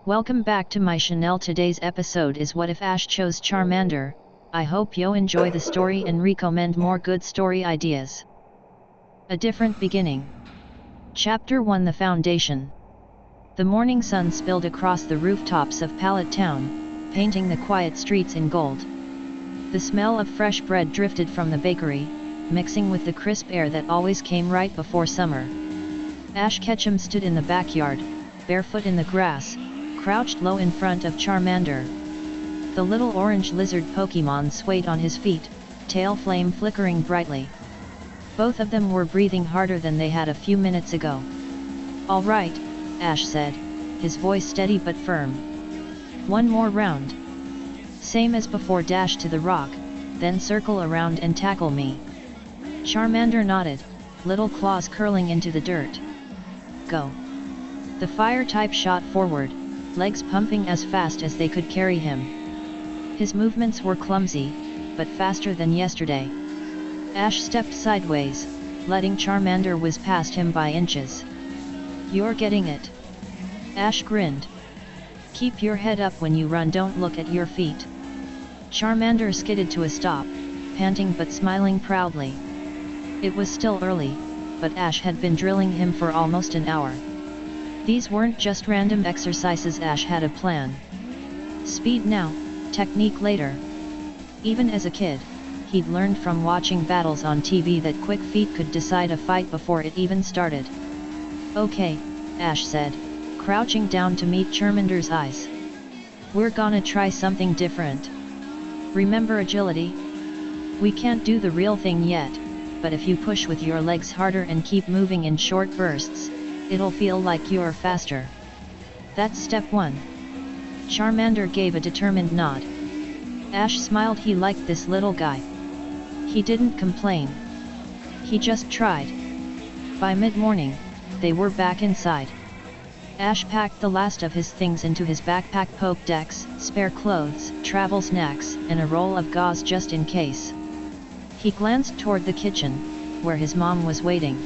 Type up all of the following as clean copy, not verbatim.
Welcome back to my channel. Today's episode is What If Ash Chose Charmander. I hope you enjoy the story and recommend more good story ideas. A Different Beginning. Chapter 1, The Foundation. The morning sun spilled across the rooftops of Pallet Town, painting the quiet streets in gold. The smell of fresh bread drifted from the bakery, mixing with the crisp air that always came right before summer. Ash Ketchum stood in the backyard, barefoot in the grass, crouched low in front of Charmander. The little orange lizard Pokemon swayed on his feet, tail flame flickering brightly. Both of them were breathing harder than they had a few minutes ago. "All right," Ash said, his voice steady but firm. "One more round. Same as before, dash to the rock, then circle around and tackle me." Charmander nodded, little claws curling into the dirt. "Go." The fire type shot forward, legs pumping as fast as they could carry him. His movements were clumsy, but faster than yesterday. Ash stepped sideways, letting Charmander whiz past him by inches. "You're getting it." Ash grinned. "Keep your head up when you run, don't look at your feet." Charmander skidded to a stop, panting but smiling proudly. It was still early, but Ash had been drilling him for almost an hour. These weren't just random exercises, Ash had a plan. Speed now, technique later. Even as a kid, he'd learned from watching battles on TV that quick feet could decide a fight before it even started. "Okay," Ash said, crouching down to meet Charmander's eyes. "We're gonna try something different. Remember agility? We can't do the real thing yet, but if you push with your legs harder and keep moving in short bursts, it'll feel like you're faster. That's step 1. Charmander gave a determined nod. Ash smiled. He liked this little guy. He didn't complain. He just tried. By mid-morning, they were back inside. Ash packed the last of his things into his backpack: Pokédex, spare clothes, travel snacks, and a roll of gauze just in case. He glanced toward the kitchen, where his mom was waiting.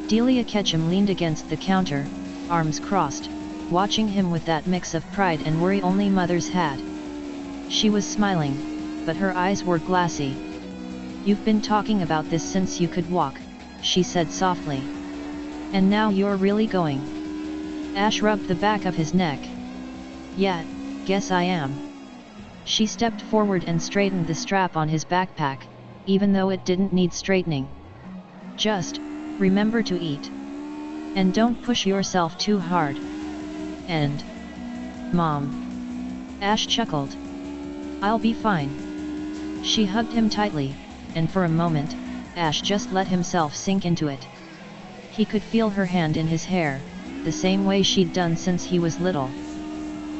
Delia Ketchum leaned against the counter, arms crossed, watching him with that mix of pride and worry only mothers had. She was smiling, but her eyes were glassy. "You've been talking about this since you could walk," she said softly. "And now you're really going?" Ash rubbed the back of his neck. "Yeah, guess I am." She stepped forward and straightened the strap on his backpack, even though it didn't need straightening. "Just remember to eat. And don't push yourself too hard. And Mom." Ash chuckled. "I'll be fine." She hugged him tightly, and for a moment, Ash just let himself sink into it. He could feel her hand in his hair, the same way she'd done since he was little.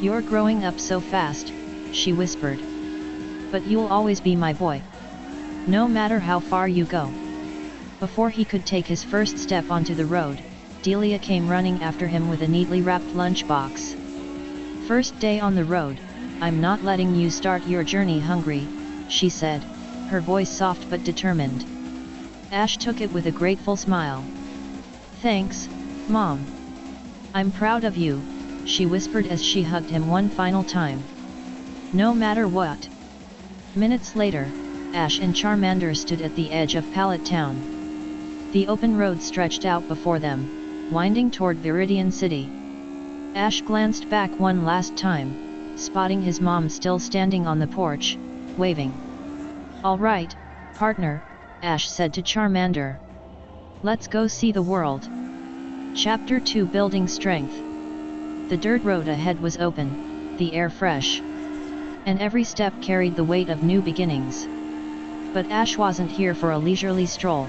"You're growing up so fast," she whispered. "But you'll always be my boy. No matter how far you go." Before he could take his first step onto the road, Delia came running after him with a neatly wrapped lunchbox. "First day on the road, I'm not letting you start your journey hungry," she said, her voice soft but determined. Ash took it with a grateful smile. "Thanks, Mom. I'm proud of you," she whispered as she hugged him one final time. "No matter what." Minutes later, Ash and Charmander stood at the edge of Pallet Town. The open road stretched out before them, winding toward Viridian City. Ash glanced back one last time, spotting his mom still standing on the porch, waving. "All right, partner," Ash said to Charmander. "Let's go see the world." Chapter 2, Building Strength. The dirt road ahead was open, the air fresh. And every step carried the weight of new beginnings. But Ash wasn't here for a leisurely stroll.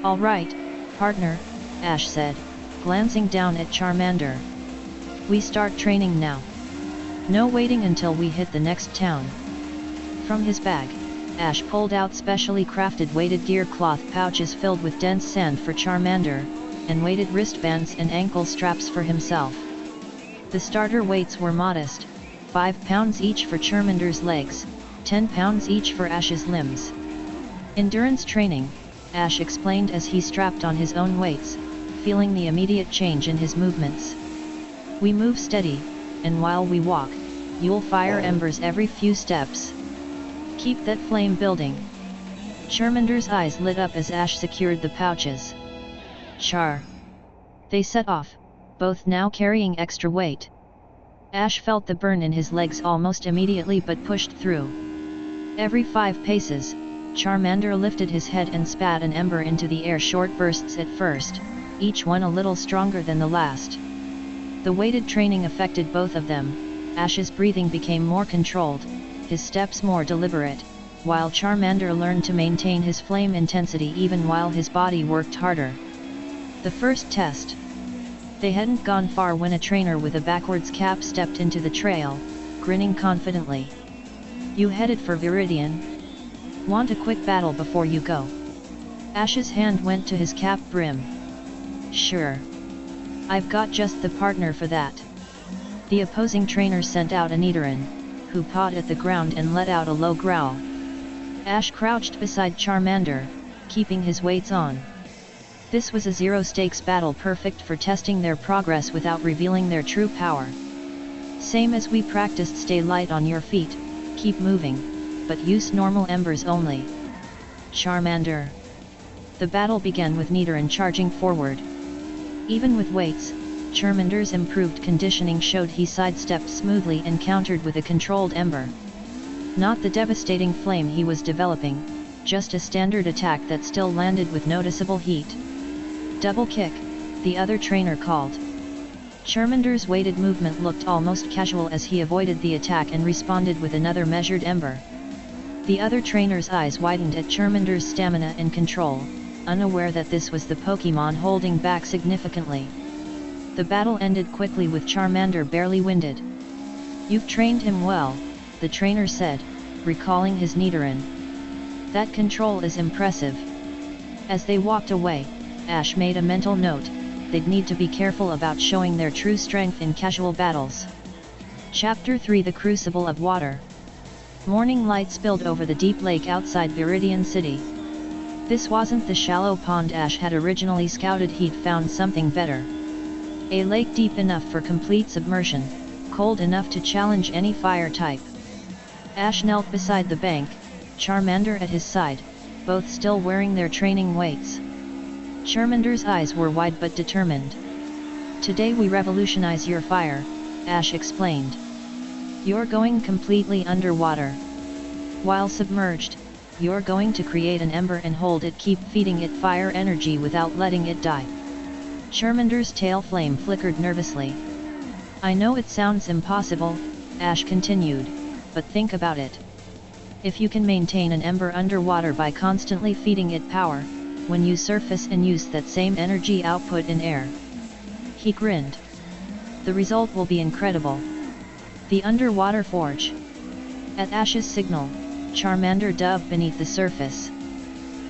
"All right, partner," Ash said, glancing down at Charmander. "We start training now. No waiting until we hit the next town." From his bag, Ash pulled out specially crafted weighted gear cloth pouches filled with dense sand for Charmander, and weighted wristbands and ankle straps for himself. The starter weights were modest, 5 pounds each for Charmander's legs, 10 pounds each for Ash's limbs. "Endurance training," Ash explained as he strapped on his own weights, feeling the immediate change in his movements. "We move steady, and while we walk, you'll fire embers every few steps. Keep that flame building." Charmander's eyes lit up as Ash secured the pouches. Char! They set off, both now carrying extra weight. Ash felt the burn in his legs almost immediately but pushed through. Every 5 paces, Charmander lifted his head and spat an ember into the air, short bursts at first, each one a little stronger than the last. The weighted training affected both of them. Ash's breathing became more controlled, his steps more deliberate, while Charmander learned to maintain his flame intensity even while his body worked harder. The first test. They hadn't gone far when a trainer with a backwards cap stepped into the trail, grinning confidently. "You headed for Viridian? Want a quick battle before you go?" Ash's hand went to his cap brim. "Sure. I've got just the partner for that." The opposing trainer sent out a Nidoran, who pawed at the ground and let out a low growl. Ash crouched beside Charmander, keeping his weights on. This was a zero-stakes battle perfect for testing their progress without revealing their true power. "Same as we practiced, stay light on your feet, keep moving, but use normal embers only." Charmander. The battle began with Nidoran charging forward. Even with weights, Charmander's improved conditioning showed he sidestepped smoothly and countered with a controlled ember. Not the devastating flame he was developing, just a standard attack that still landed with noticeable heat. "Double kick," the other trainer called. Charmander's weighted movement looked almost casual as he avoided the attack and responded with another measured ember. The other trainer's eyes widened at Charmander's stamina and control, unaware that this was the Pokémon holding back significantly. The battle ended quickly with Charmander barely winded. "You've trained him well," the trainer said, recalling his Nidoran. "That control is impressive." As they walked away, Ash made a mental note, they'd need to be careful about showing their true strength in casual battles. Chapter 3: The Crucible of Water. Morning light spilled over the deep lake outside Viridian City. This wasn't the shallow pond Ash had originally scouted, he'd found something better. A lake deep enough for complete submersion, cold enough to challenge any fire type. Ash knelt beside the bank, Charmander at his side, both still wearing their training weights. Charmander's eyes were wide but determined. "Today we revolutionize your fire," Ash explained. "You're going completely underwater. While submerged, you're going to create an ember and hold it, keep feeding it fire energy without letting it die." Charmander's tail flame flickered nervously. "I know it sounds impossible," Ash continued, "but think about it. If you can maintain an ember underwater by constantly feeding it power, when you surface and use that same energy output in air." He grinned. "The result will be incredible. The underwater forge." At Ash's signal, Charmander dove beneath the surface.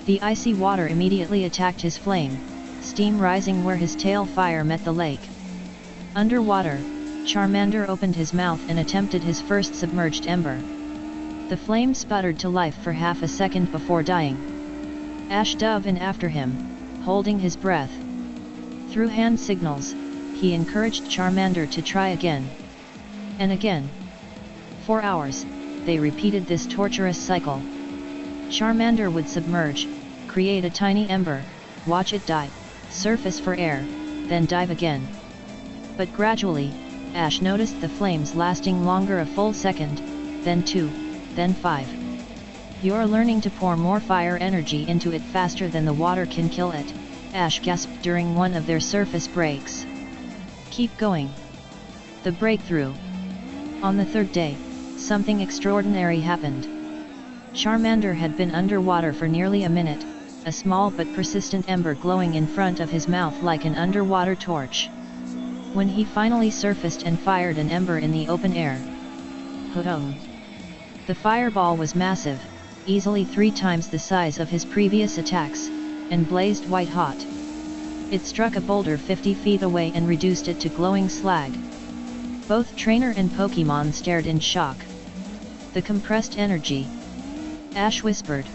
The icy water immediately attacked his flame, steam rising where his tail fire met the lake. Underwater, Charmander opened his mouth and attempted his first submerged ember. The flame sputtered to life for half a second before dying. Ash dove in after him, holding his breath. Through hand signals, he encouraged Charmander to try again. And again. For hours, they repeated this torturous cycle. Charmander would submerge, create a tiny ember, watch it die, surface for air, then dive again. But gradually, Ash noticed the flames lasting longer, a full second, then 2, then 5. "You're learning to pour more fire energy into it faster than the water can kill it," Ash gasped during one of their surface breaks. "Keep going." The breakthrough. On the third day, something extraordinary happened. Charmander had been underwater for nearly a minute, a small but persistent ember glowing in front of his mouth like an underwater torch. When he finally surfaced and fired an ember in the open air, "Hudum!" The fireball was massive, easily 3 times the size of his previous attacks, and blazed white hot. It struck a boulder 50 feet away and reduced it to glowing slag. Both trainer and Pokémon stared in shock. "The compressed energy," Ash whispered.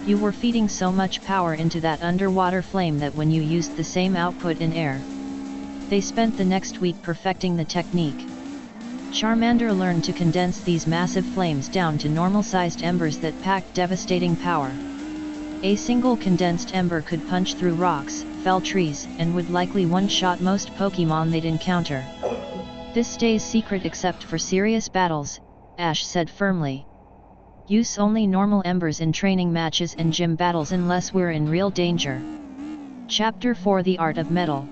"You were feeding so much power into that underwater flame that when you used the same output in air." They spent the next week perfecting the technique. Charmander learned to condense these massive flames down to normal-sized embers that packed devastating power. A single condensed ember could punch through rocks, fell trees, and would likely one-shot most Pokémon they'd encounter. "This stays secret except for serious battles," Ash said firmly. "Use only normal embers in training matches and gym battles unless we're in real danger." Chapter 4: The Art of Metal.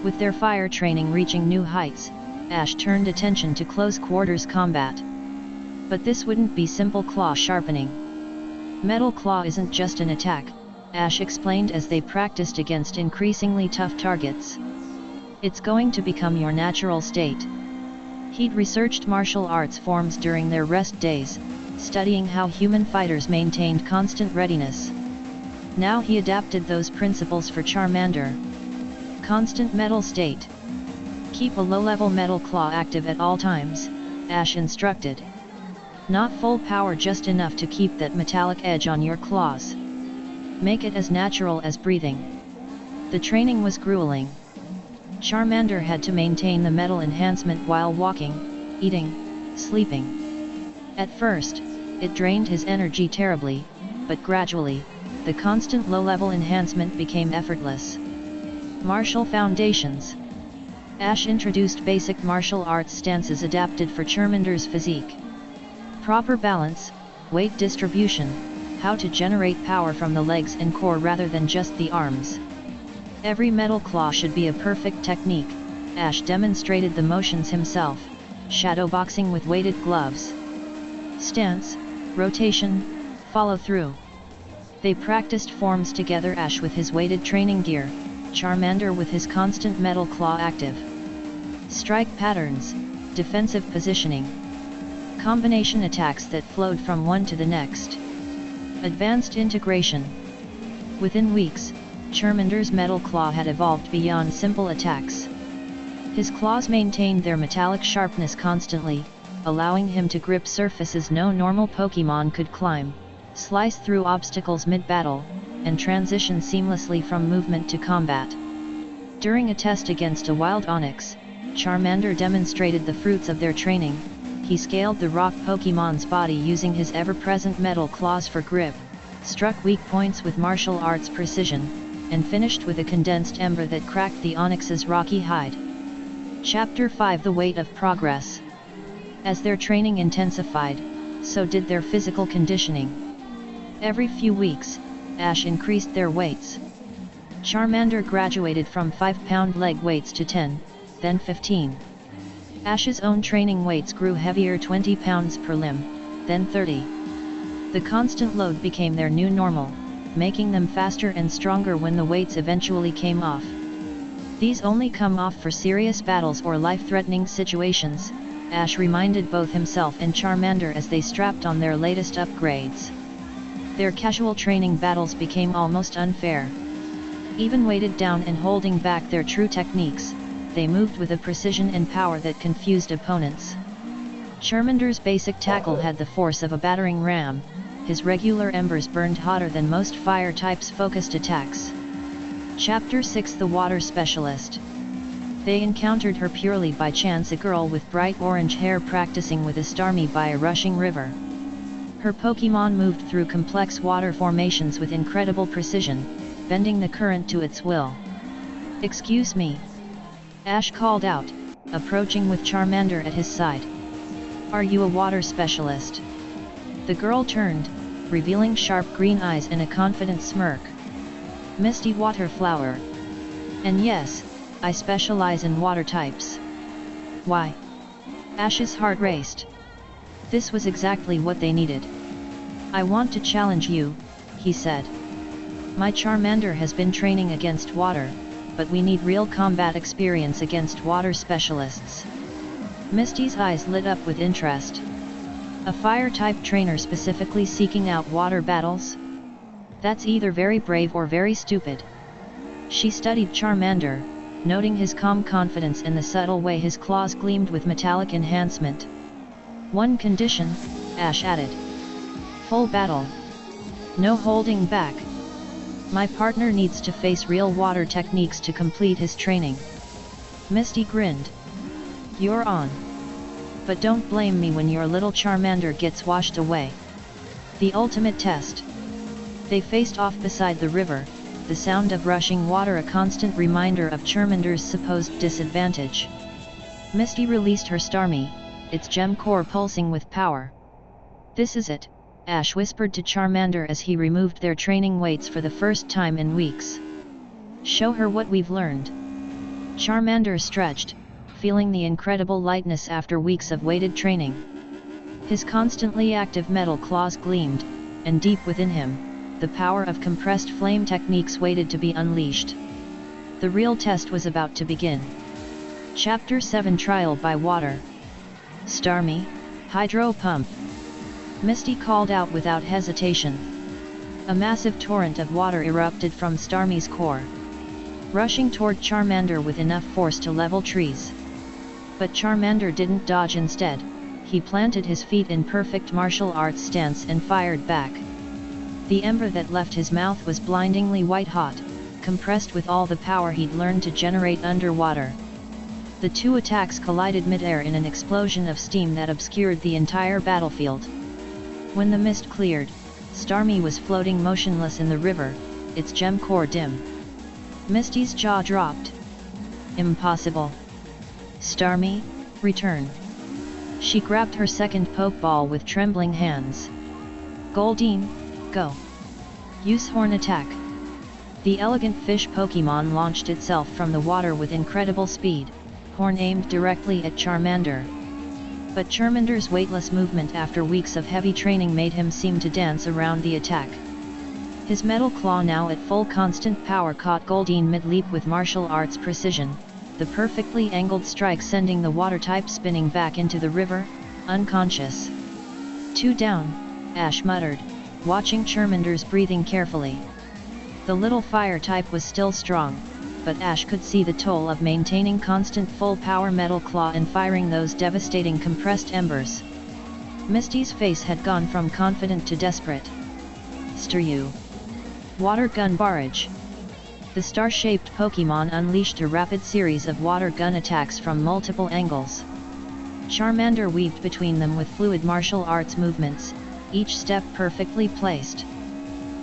With their fire training reaching new heights, Ash turned attention to close quarters combat. But this wouldn't be simple claw sharpening. Metal Claw isn't just an attack, Ash explained as they practiced against increasingly tough targets. "It's going to become your natural state." He'd researched martial arts forms during their rest days, studying how human fighters maintained constant readiness. Now he adapted those principles for Charmander. Constant metal state. "Keep a low-level Metal Claw active at all times," Ash instructed. "Not full power, just enough to keep that metallic edge on your claws. Make it as natural as breathing." The training was grueling. Charmander had to maintain the metal enhancement while walking, eating, sleeping. At first, it drained his energy terribly, but gradually, the constant low-level enhancement became effortless. Martial foundations. Ash introduced basic martial arts stances adapted for Charmander's physique. Proper balance, weight distribution, how to generate power from the legs and core rather than just the arms. Every Metal Claw should be a perfect technique. Ash demonstrated the motions himself, shadowboxing with weighted gloves. Stance, rotation, follow-through. They practiced forms together, Ash with his weighted training gear, Charmander with his constant Metal Claw active. Strike patterns, defensive positioning. Combination attacks that flowed from one to the next. Advanced integration. Within weeks, Charmander's Metal Claw had evolved beyond simple attacks. His claws maintained their metallic sharpness constantly, allowing him to grip surfaces no normal Pokémon could climb, slice through obstacles mid-battle, and transition seamlessly from movement to combat. During a test against a wild Onix, Charmander demonstrated the fruits of their training. He scaled the rock Pokémon's body using his ever-present Metal Claws for grip, struck weak points with martial arts precision, and finished with a condensed ember that cracked the Onix's rocky hide. Chapter 5: The Weight of Progress. As their training intensified, so did their physical conditioning. Every few weeks, Ash increased their weights. Charmander graduated from 5-pound leg weights to 10, then 15. Ash's own training weights grew heavier, 20 pounds per limb, then 30. The constant load became their new normal, making them faster and stronger when the weights eventually came off. These only come off for serious battles or life-threatening situations, Ash reminded both himself and Charmander as they strapped on their latest upgrades. Their casual training battles became almost unfair. Even weighted down and holding back their true techniques, they moved with a precision and power that confused opponents. Charmander's basic tackle had the force of a battering ram. His regular embers burned hotter than most fire types' focused attacks. Chapter 6: The Water Specialist. They encountered her purely by chance, a girl with bright orange hair practicing with a Starmie by a rushing river. Her Pokémon moved through complex water formations with incredible precision, bending the current to its will. "Excuse me," Ash called out, approaching with Charmander at his side. "Are you a water specialist?" The girl turned, revealing sharp green eyes and a confident smirk. "Misty Water Flower. And yes, I specialize in water types." "Why?" Ash's heart raced. This was exactly what they needed. "I want to challenge you," he said. "My Charmander has been training against water, but we need real combat experience against water specialists." Misty's eyes lit up with interest. "A fire-type trainer specifically seeking out water battles? That's either very brave or very stupid." She studied Charmander, noting his calm confidence and the subtle way his claws gleamed with metallic enhancement. "One condition," Ash added. "Full battle. No holding back. My partner needs to face real water techniques to complete his training." Misty grinned. "You're on." But don't blame me when your little Charmander gets washed away. The ultimate test. They faced off beside the river, the sound of rushing water a constant reminder of Charmander's supposed disadvantage. Misty released her Starmie, its gem core pulsing with power. "This is it," Ash whispered to Charmander as he removed their training weights for the first time in weeks. "Show her what we've learned." Charmander stretched, feeling the incredible lightness after weeks of weighted training. His constantly active metal claws gleamed, and deep within him, the power of compressed flame techniques waited to be unleashed. The real test was about to begin. Chapter 7 Trial by Water. "Starmie, hydro pump!" Misty called out without hesitation. A massive torrent of water erupted from Starmie's core, rushing toward Charmander with enough force to level trees. But Charmander didn't dodge. Instead, he planted his feet in perfect martial arts stance and fired back. The ember that left his mouth was blindingly white-hot, compressed with all the power he'd learned to generate underwater. The two attacks collided mid-air in an explosion of steam that obscured the entire battlefield. When the mist cleared, Starmie was floating motionless in the river, its gem core dim. Misty's jaw dropped. "Impossible. Starmie, return." She grabbed her second Pokeball with trembling hands. "Goldeen, go. Use Horn Attack." The elegant fish Pokemon launched itself from the water with incredible speed, Horn aimed directly at Charmander. But Charmander's weightless movement after weeks of heavy training made him seem to dance around the attack. His metal claw, now at full constant power, caught Goldeen mid-leap with martial arts precision, the perfectly angled strike sending the water type spinning back into the river, unconscious. "Two down," Ash muttered, watching Charmander's breathing carefully. The little fire type was still strong, but Ash could see the toll of maintaining constant full-power metal claw and firing those devastating compressed embers. Misty's face had gone from confident to desperate. "Staryu. Water Gun Barrage." The star-shaped Pokemon unleashed a rapid series of water gun attacks from multiple angles. Charmander weaved between them with fluid martial arts movements, each step perfectly placed.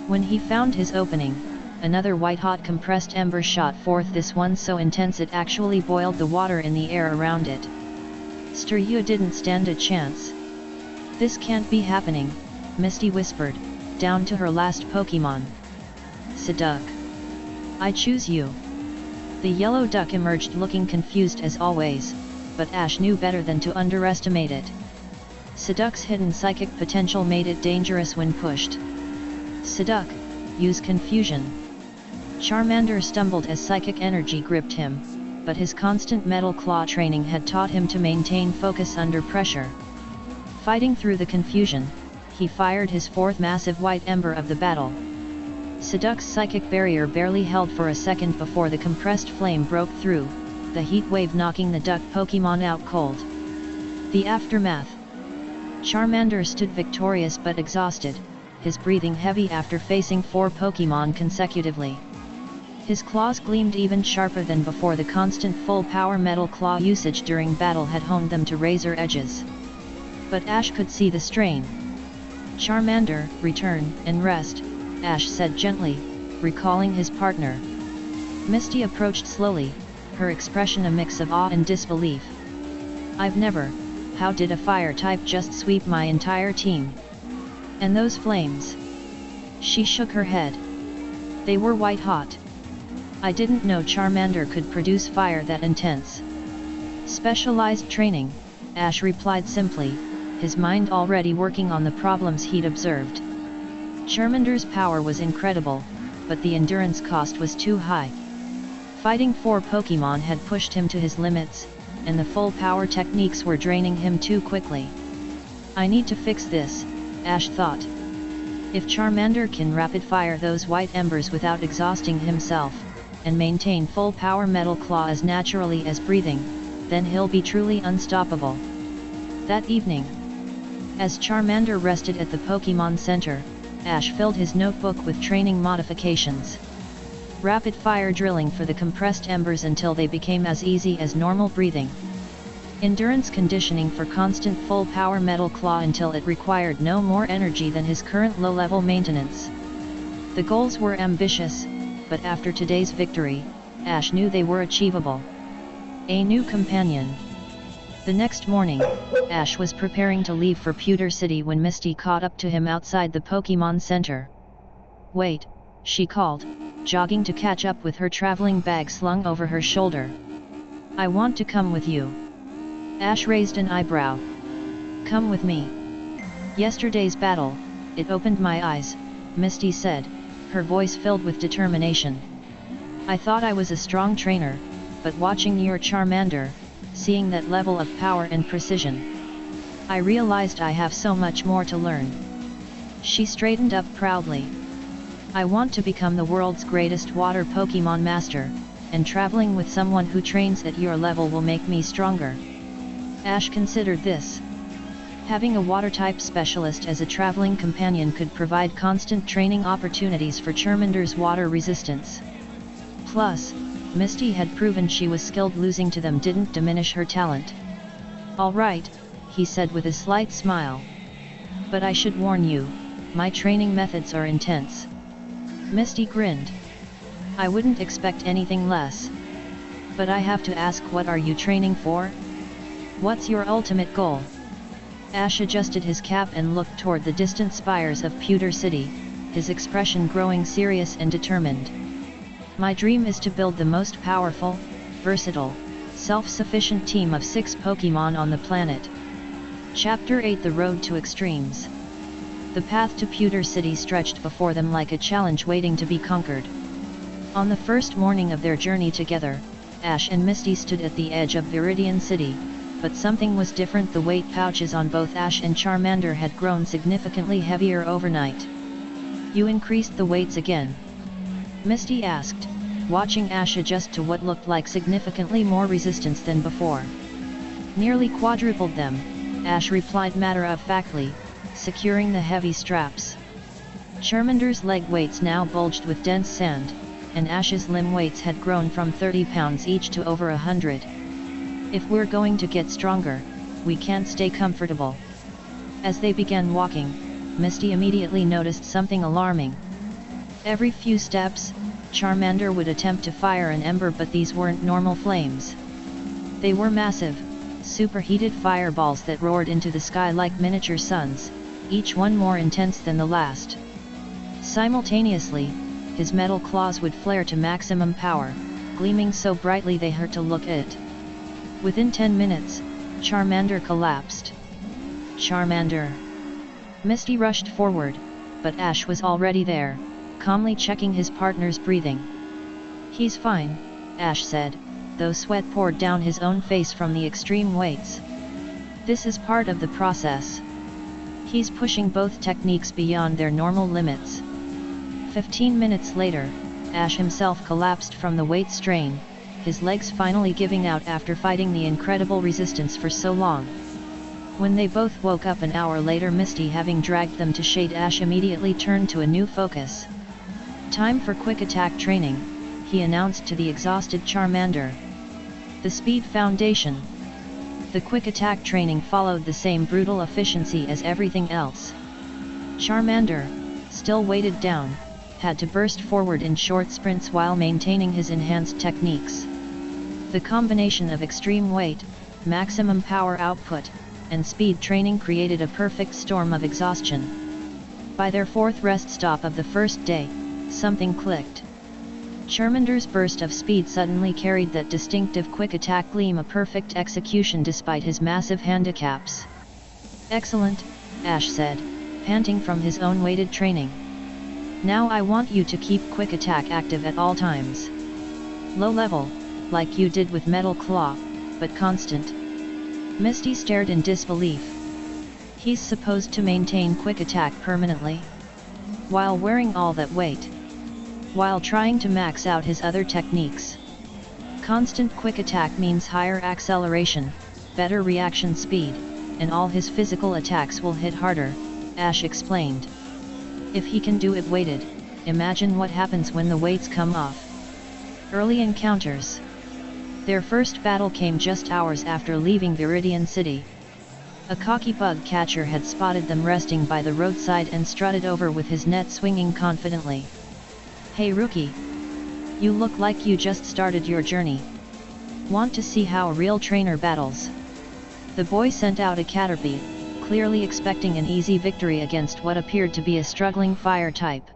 When he found his opening, another white-hot compressed ember shot forth, this one so intense it actually boiled the water in the air around it. Staryu didn't stand a chance. "This can't be happening," Misty whispered, down to her last Pokemon. "Psyduck. I choose you." The yellow duck emerged looking confused as always, but Ash knew better than to underestimate it. Psyduck's hidden psychic potential made it dangerous when pushed. "Psyduck, use confusion." Charmander stumbled as psychic energy gripped him, but his constant metal claw training had taught him to maintain focus under pressure. Fighting through the confusion, he fired his fourth massive white ember of the battle. Psyduck's psychic barrier barely held for a second before the compressed flame broke through, the heat wave knocking the duck Pokemon out cold. The aftermath. Charmander stood victorious but exhausted, his breathing heavy after facing 4 Pokemon consecutively. His claws gleamed even sharper than before. The constant full-power metal claw usage during battle had honed them to razor edges. But Ash could see the strain. "Charmander, return and rest," Ash said gently, recalling his partner. Misty approached slowly, her expression a mix of awe and disbelief. "I've never. How did a fire type just sweep my entire team? And those flames?" She shook her head. "They were white hot. I didn't know Charmander could produce fire that intense." "Specialized training," Ash replied simply, his mind already working on the problems he'd observed. Charmander's power was incredible, but the endurance cost was too high. Fighting 4 Pokemon had pushed him to his limits, and the full power techniques were draining him too quickly. "I need to fix this," Ash thought. "If Charmander can rapid-fire those white embers without exhausting himself, and maintain full power metal claw as naturally as breathing, then he'll be truly unstoppable." That evening, as Charmander rested at the Pokemon Center, Ash filled his notebook with training modifications. Rapid fire drilling for the compressed embers until they became as easy as normal breathing. Endurance conditioning for constant full power Metal Claw until it required no more energy than his current low-level maintenance. The goals were ambitious, but after today's victory, Ash knew they were achievable. A new companion. The next morning, Ash was preparing to leave for Pewter City when Misty caught up to him outside the Pokémon Center. "Wait," she called, jogging to catch up with her traveling bag slung over her shoulder. "I want to come with you." Ash raised an eyebrow. "Come with me." "Yesterday's battle, it opened my eyes," Misty said, her voice filled with determination. "I thought I was a strong trainer, but watching your Charmander, seeing that level of power and precision, I realized I have so much more to learn." She straightened up proudly. "I want to become the world's greatest water Pokémon master, and traveling with someone who trains at your level will make me stronger." Ash considered this. Having a water-type specialist as a traveling companion could provide constant training opportunities for Charmander's water resistance. Plus, Misty had proven she was skilled. Losing to them didn't diminish her talent. "All right," he said with a slight smile. "But I should warn you, my training methods are intense." Misty grinned. "I wouldn't expect anything less. But I have to ask, what are you training for? What's your ultimate goal?" Ash adjusted his cap and looked toward the distant spires of Pewter City, his expression growing serious and determined. "My dream is to build the most powerful, versatile, self-sufficient team of 6 Pokémon on the planet." Chapter 8: The Road to Extremes. The path to Pewter City stretched before them like a challenge waiting to be conquered. On the first morning of their journey together, Ash and Misty stood at the edge of Viridian City, but something was different. The weight pouches on both Ash and Charmander had grown significantly heavier overnight. "You increased the weights again?" Misty asked, watching Ash adjust to what looked like significantly more resistance than before. "Nearly quadrupled them," Ash replied matter-of-factly, securing the heavy straps. Charmander's leg weights now bulged with dense sand, and Ash's limb weights had grown from 30 pounds each to over 100. "If we're going to get stronger, we can't stay comfortable." As they began walking, Misty immediately noticed something alarming. Every few steps, Charmander would attempt to fire an ember, but these weren't normal flames. They were massive, superheated fireballs that roared into the sky like miniature suns, each one more intense than the last. Simultaneously, his metal claws would flare to maximum power, gleaming so brightly they hurt to look at. Within 10 minutes, Charmander collapsed. "Charmander!" Misty rushed forward, but Ash was already there, calmly checking his partner's breathing. "He's fine," Ash said, though sweat poured down his own face from the extreme weights. "This is part of the process. He's pushing both techniques beyond their normal limits." 15 minutes later, Ash himself collapsed from the weight strain, his legs finally giving out after fighting the incredible resistance for so long. When they both woke up an hour later, Misty having dragged them to shade, Ash immediately turned to a new focus. "Time for quick attack training," he announced to the exhausted Charmander. "The Speed Foundation." The quick attack training followed the same brutal efficiency as everything else. Charmander, still weighted down, had to burst forward in short sprints while maintaining his enhanced techniques. The combination of extreme weight, maximum power output, and speed training created a perfect storm of exhaustion. By their fourth rest stop of the first day, something clicked. Charmander's burst of speed suddenly carried that distinctive quick attack gleam, a perfect execution despite his massive handicaps. "Excellent," Ash said, panting from his own weighted training. "Now I want you to keep quick attack active at all times. Low level, like you did with Metal Claw, but constant." Misty stared in disbelief. He's supposed to maintain quick attack permanently? While wearing all that weight? While trying to max out his other techniques? Constant quick attack means higher acceleration, better reaction speed, and all his physical attacks will hit harder, Ash explained. If he can do it weighted, imagine what happens when the weights come off. Early encounters. Their first battle came just hours after leaving Viridian City. A cocky bug catcher had spotted them resting by the roadside and strutted over with his net swinging confidently. "Hey rookie! You look like you just started your journey. Want to see how a real trainer battles?" The boy sent out a Caterpie, clearly expecting an easy victory against what appeared to be a struggling fire type.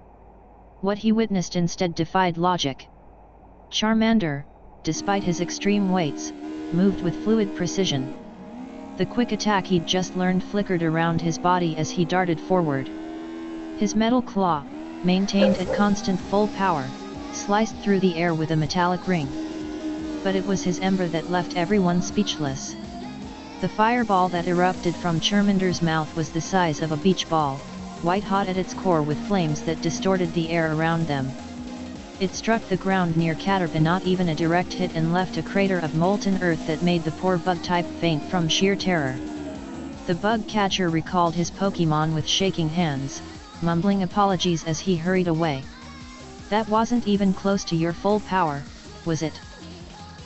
What he witnessed instead defied logic. Charmander, despite his extreme weights, moved with fluid precision. The quick attack he'd just learned flickered around his body as he darted forward. His metal claw, maintained at constant full power, sliced through the air with a metallic ring. But it was his ember that left everyone speechless. The fireball that erupted from Charmander's mouth was the size of a beach ball, white-hot at its core with flames that distorted the air around them. It struck the ground near Caterpie, not even a direct hit, and left a crater of molten earth that made the poor bug-type faint from sheer terror. The bug catcher recalled his Pokémon with shaking hands, mumbling apologies as he hurried away. "That wasn't even close to your full power, was it?"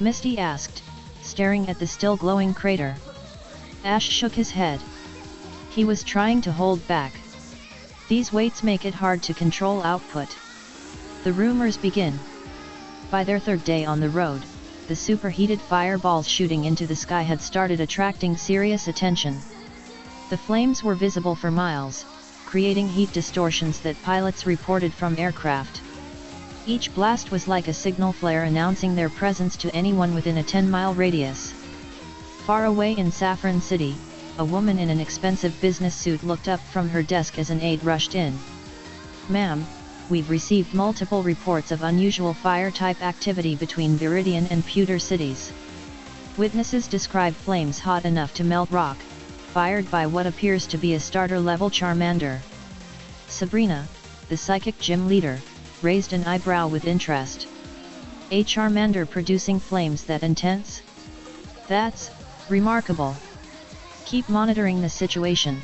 Misty asked, staring at the still glowing crater. Ash shook his head. He was trying to hold back. "These weights make it hard to control output." The rumors begin. By their third day on the road, the superheated fireballs shooting into the sky had started attracting serious attention. The flames were visible for miles, creating heat distortions that pilots reported from aircraft. Each blast was like a signal flare announcing their presence to anyone within a 10-mile radius. Far away in Saffron City, a woman in an expensive business suit looked up from her desk as an aide rushed in. "Ma'am, we've received multiple reports of unusual fire-type activity between Viridian and Pewter cities. Witnesses describe flames hot enough to melt rock, fired by what appears to be a starter-level Charmander." Sabrina, the psychic gym leader, raised an eyebrow with interest. "A Charmander producing flames that intense? That's remarkable. Keep monitoring the situation.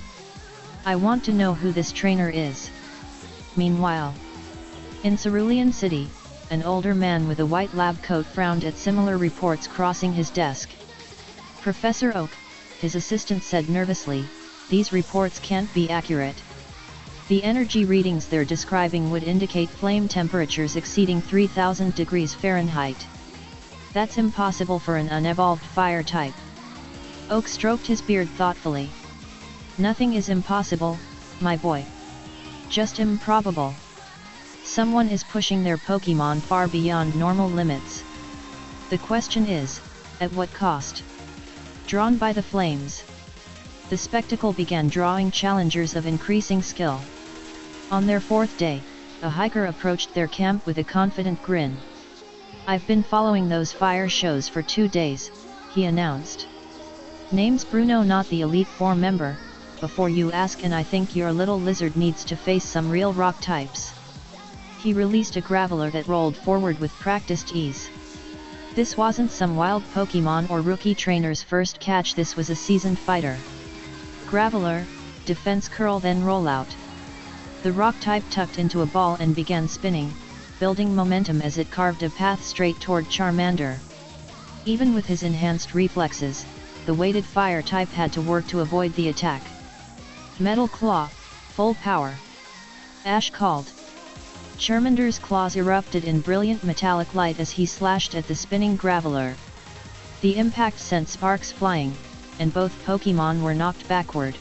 I want to know who this trainer is." Meanwhile, in Cerulean City, an older man with a white lab coat frowned at similar reports crossing his desk. "Professor Oak," his assistant said nervously, "these reports can't be accurate. The energy readings they're describing would indicate flame temperatures exceeding 3000 degrees Fahrenheit. That's impossible for an unevolved fire type." Oak stroked his beard thoughtfully. "Nothing is impossible, my boy. Just improbable. Someone is pushing their Pokémon far beyond normal limits. The question is, at what cost?" Drawn by the flames, the spectacle began drawing challengers of increasing skill. On their fourth day, a hiker approached their camp with a confident grin. "I've been following those fire shows for 2 days, he announced. "Name's Bruno, not the Elite Four member, before you ask, and I think your little lizard needs to face some real rock types." He released a Graveler that rolled forward with practiced ease. This wasn't some wild Pokémon or rookie trainer's first catch, this was a seasoned fighter. Graveler, defense curl then rollout. The rock type tucked into a ball and began spinning, building momentum as it carved a path straight toward Charmander. Even with his enhanced reflexes, the weighted fire type had to work to avoid the attack. "Metal Claw, full power!" Ash called. Charmander's claws erupted in brilliant metallic light as he slashed at the spinning Graveler. The impact sent sparks flying, and both Pokémon were knocked backward.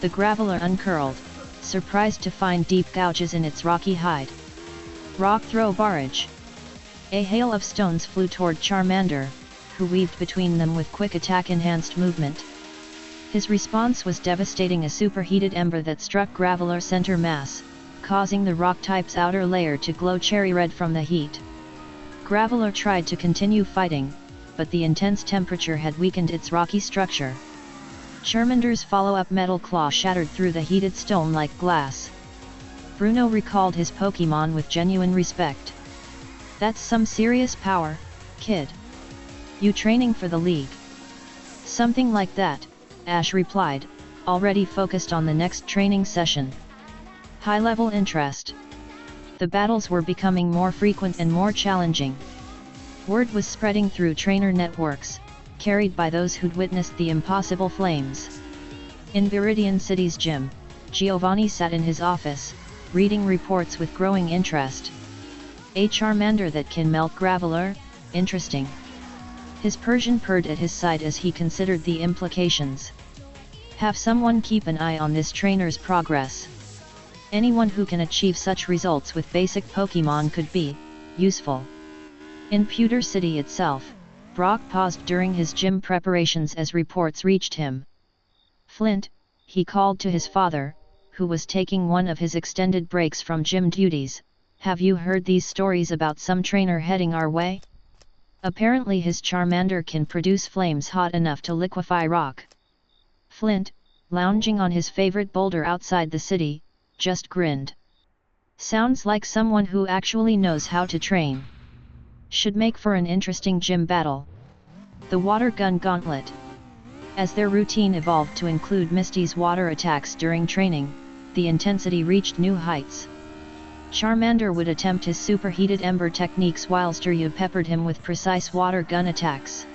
The Graveler uncurled, surprised to find deep gouges in its rocky hide. "Rock throw barrage!" A hail of stones flew toward Charmander, who weaved between them with quick attack-enhanced movement. His response was devastating, a superheated ember that struck Graveler center mass, causing the rock type's outer layer to glow cherry red from the heat. Graveler tried to continue fighting, but the intense temperature had weakened its rocky structure. Charmander's follow-up Metal Claw shattered through the heated stone like glass. Bruno recalled his Pokémon with genuine respect. "That's some serious power, kid. You training for the league?" "Something like that," Ash replied, already focused on the next training session. High-level interest. The battles were becoming more frequent and more challenging. Word was spreading through trainer networks, carried by those who'd witnessed the impossible flames. In Viridian City's gym, Giovanni sat in his office, reading reports with growing interest. A Charmander that can melt Graveler? Interesting. His Persian purred at his side as he considered the implications. Have someone keep an eye on this trainer's progress. Anyone who can achieve such results with basic Pokemon could be useful. In Pewter City itself, Brock paused during his gym preparations as reports reached him. Flint, he called to his father, who was taking one of his extended breaks from gym duties, have you heard these stories about some trainer heading our way? Apparently his Charmander can produce flames hot enough to liquefy rock. Flint, lounging on his favorite boulder outside the city, just grinned. Sounds like someone who actually knows how to train. Should make for an interesting gym battle. The Water Gun Gauntlet. As their routine evolved to include Misty's water attacks during training, the intensity reached new heights. Charmander would attempt his superheated ember techniques while Staryu peppered him with precise water gun attacks.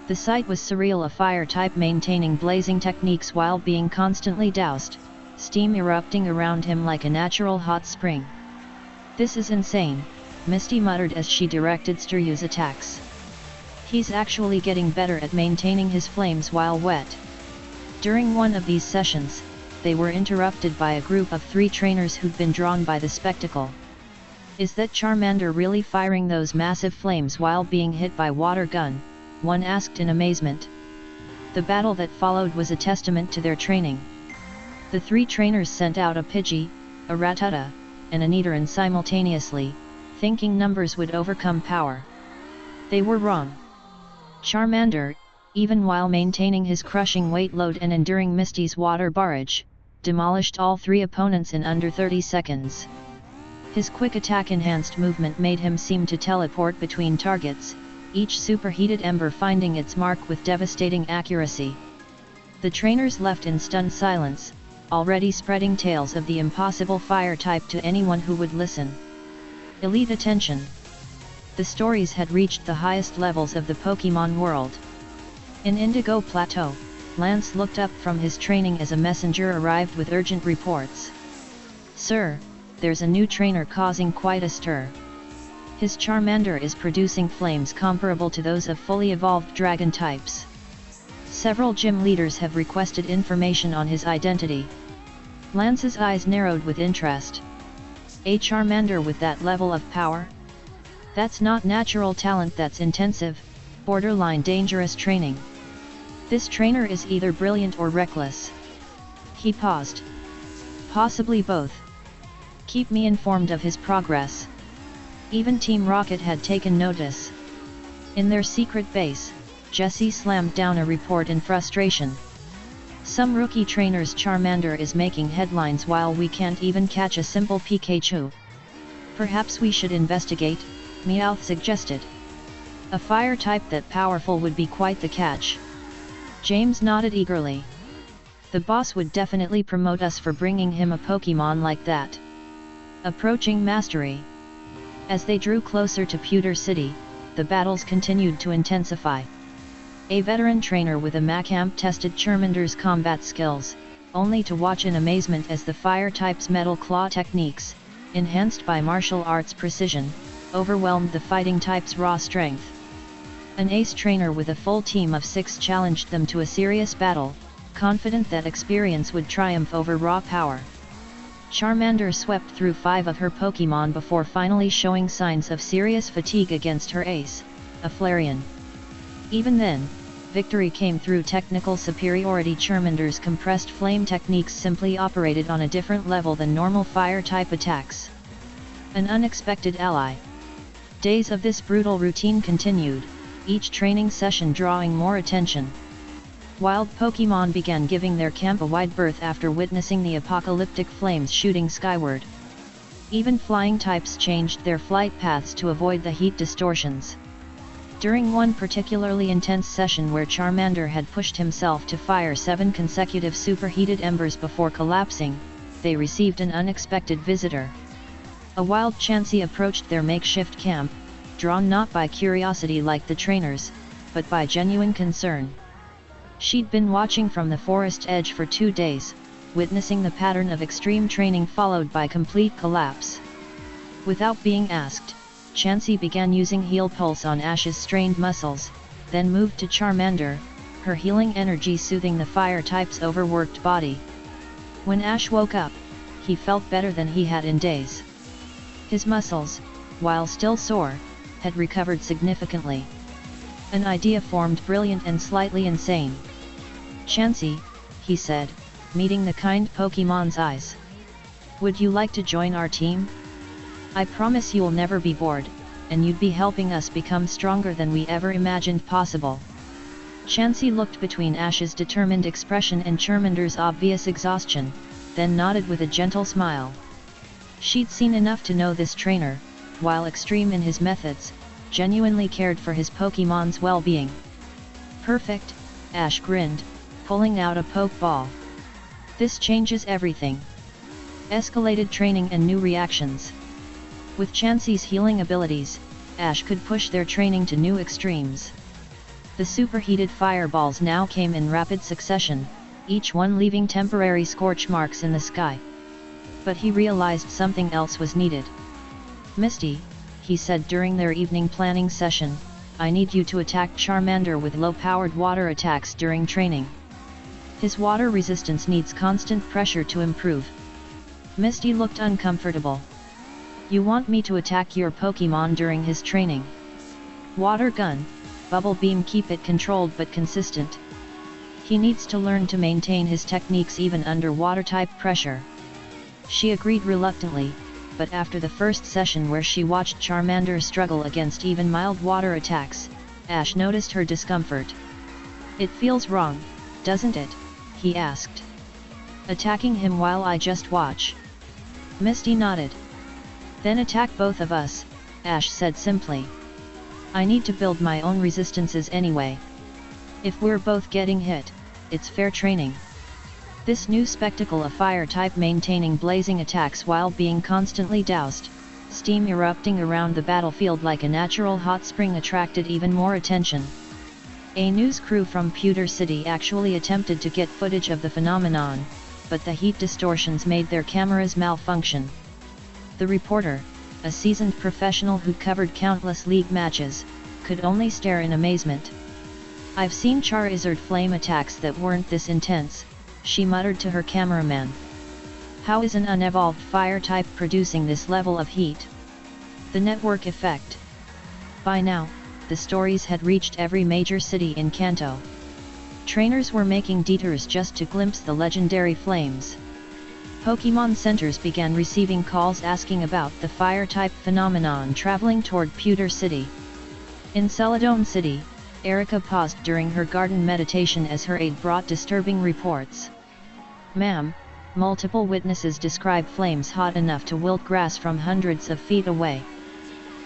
The sight was surreal, a fire type maintaining blazing techniques while being constantly doused, steam erupting around him like a natural hot spring. This is insane, Misty muttered as she directed Staryu's attacks. He's actually getting better at maintaining his flames while wet. During one of these sessions, they were interrupted by a group of 3 trainers who'd been drawn by the spectacle. Is that Charmander really firing those massive flames while being hit by water gun? One asked in amazement. The battle that followed was a testament to their training. The 3 trainers sent out a Pidgey, a Rattata, and a Nidoran simultaneously, thinking numbers would overcome power. They were wrong. Charmander, even while maintaining his crushing weight load and enduring Misty's water barrage, demolished all 3 opponents in under 30 seconds. His quick attack-enhanced movement made him seem to teleport between targets, each superheated ember finding its mark with devastating accuracy. The trainers left in stunned silence, already spreading tales of the impossible fire type to anyone who would listen. Elite attention. The stories had reached the highest levels of the Pokemon world. In Indigo Plateau, Lance looked up from his training as a messenger arrived with urgent reports. Sir, there's a new trainer causing quite a stir. His Charmander is producing flames comparable to those of fully evolved dragon types. Several gym leaders have requested information on his identity. Lance's eyes narrowed with interest. A Charmander with that level of power? That's not natural talent, that's intensive, borderline dangerous training. This trainer is either brilliant or reckless. He paused. Possibly both. Keep me informed of his progress. Even Team Rocket had taken notice. In their secret base, Jessie slammed down a report in frustration. Some rookie trainer's Charmander is making headlines while we can't even catch a simple Pikachu. Perhaps we should investigate, Meowth suggested. A fire type that powerful would be quite the catch. James nodded eagerly. The boss would definitely promote us for bringing him a Pokemon like that. Approaching mastery. As they drew closer to Pewter City, the battles continued to intensify. A veteran trainer with a Macamp tested Charmander's combat skills, only to watch in amazement as the fire type's metal claw techniques, enhanced by martial arts precision, overwhelmed the fighting type's raw strength. An ace trainer with a full team of 6 challenged them to a serious battle, confident that experience would triumph over raw power. Charmander swept through 5 of her Pokemon before finally showing signs of serious fatigue against her ace, a Flareon. Even then, victory came through technical superiority. Charmander's compressed flame techniques simply operated on a different level than normal fire-type attacks. An unexpected ally. Days of this brutal routine continued, each training session drawing more attention. Wild Pokemon began giving their camp a wide berth after witnessing the apocalyptic flames shooting skyward. Even flying types changed their flight paths to avoid the heat distortions. During one particularly intense session where Charmander had pushed himself to fire 7 consecutive superheated embers before collapsing, they received an unexpected visitor. A wild Chansey approached their makeshift camp, drawn not by curiosity like the trainers, but by genuine concern. She'd been watching from the forest edge for 2 days, witnessing the pattern of extreme training followed by complete collapse. Without being asked, Chansey began using heal pulse on Ash's strained muscles, then moved to Charmander, her healing energy soothing the fire type's overworked body. When Ash woke up, he felt better than he had in days. His muscles, while still sore, had recovered significantly. An idea formed, brilliant and slightly insane. "Chansey," he said, meeting the kind Pokémon's eyes. "Would you like to join our team? I promise you'll never be bored, and you'd be helping us become stronger than we ever imagined possible." Chansey looked between Ash's determined expression and Charmander's obvious exhaustion, then nodded with a gentle smile. She'd seen enough to know this trainer, while extreme in his methods, genuinely cared for his Pokémon's well-being. "Perfect," Ash grinned, pulling out a Pokeball. "This changes everything. Escalated training and new reactions." With Chansey's healing abilities, Ash could push their training to new extremes. The superheated fireballs now came in rapid succession, each one leaving temporary scorch marks in the sky. But he realized something else was needed. "Misty," he said during their evening planning session, "I need you to attack Charmander with low-powered water attacks during training. His water resistance needs constant pressure to improve." Misty looked uncomfortable. "You want me to attack your Pokémon during his training? Water gun, bubble beam, keep it controlled but consistent. He needs to learn to maintain his techniques even under water-type pressure." She agreed reluctantly, but after the first session where she watched Charmander struggle against even mild water attacks, Ash noticed her discomfort. "It feels wrong, doesn't it?" he asked. "Attacking him while I just watch?" Misty nodded. "Then attack both of us," Ash said simply. "I need to build my own resistances anyway. If we're both getting hit, it's fair training." This new spectacle of fire type maintaining blazing attacks while being constantly doused, steam erupting around the battlefield like a natural hot spring, attracted even more attention. A news crew from Pewter City actually attempted to get footage of the phenomenon, but the heat distortions made their cameras malfunction. The reporter, a seasoned professional who covered countless league matches, could only stare in amazement. "I've seen Charizard flame attacks that weren't this intense," she muttered to her cameraman. "How is an unevolved fire type producing this level of heat?" The network effect. By now, the stories had reached every major city in Kanto. Trainers were making detours just to glimpse the legendary flames. Pokémon centers began receiving calls asking about the fire-type phenomenon traveling toward Pewter City. In Celadon City, Erica paused during her garden meditation as her aide brought disturbing reports. "Ma'am, multiple witnesses describe flames hot enough to wilt grass from hundreds of feet away.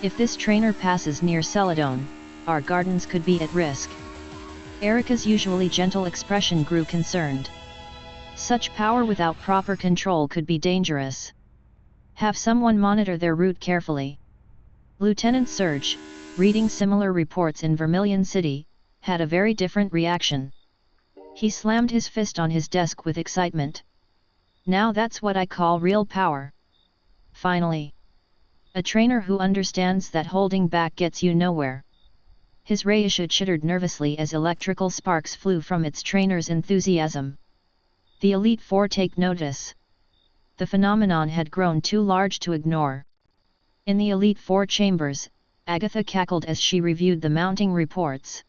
If this trainer passes near Celadon, our gardens could be at risk." Erica's usually gentle expression grew concerned. Such power without proper control could be dangerous. "Have someone monitor their route carefully." Lieutenant Surge, reading similar reports in Vermilion City, had a very different reaction. He slammed his fist on his desk with excitement. "Now that's what I call real power. Finally. A trainer who understands that holding back gets you nowhere." His Raichu chittered nervously as electrical sparks flew from its trainer's enthusiasm. The Elite Four take notice. The phenomenon had grown too large to ignore. In the Elite Four chambers, Agatha cackled as she reviewed the mounting reports.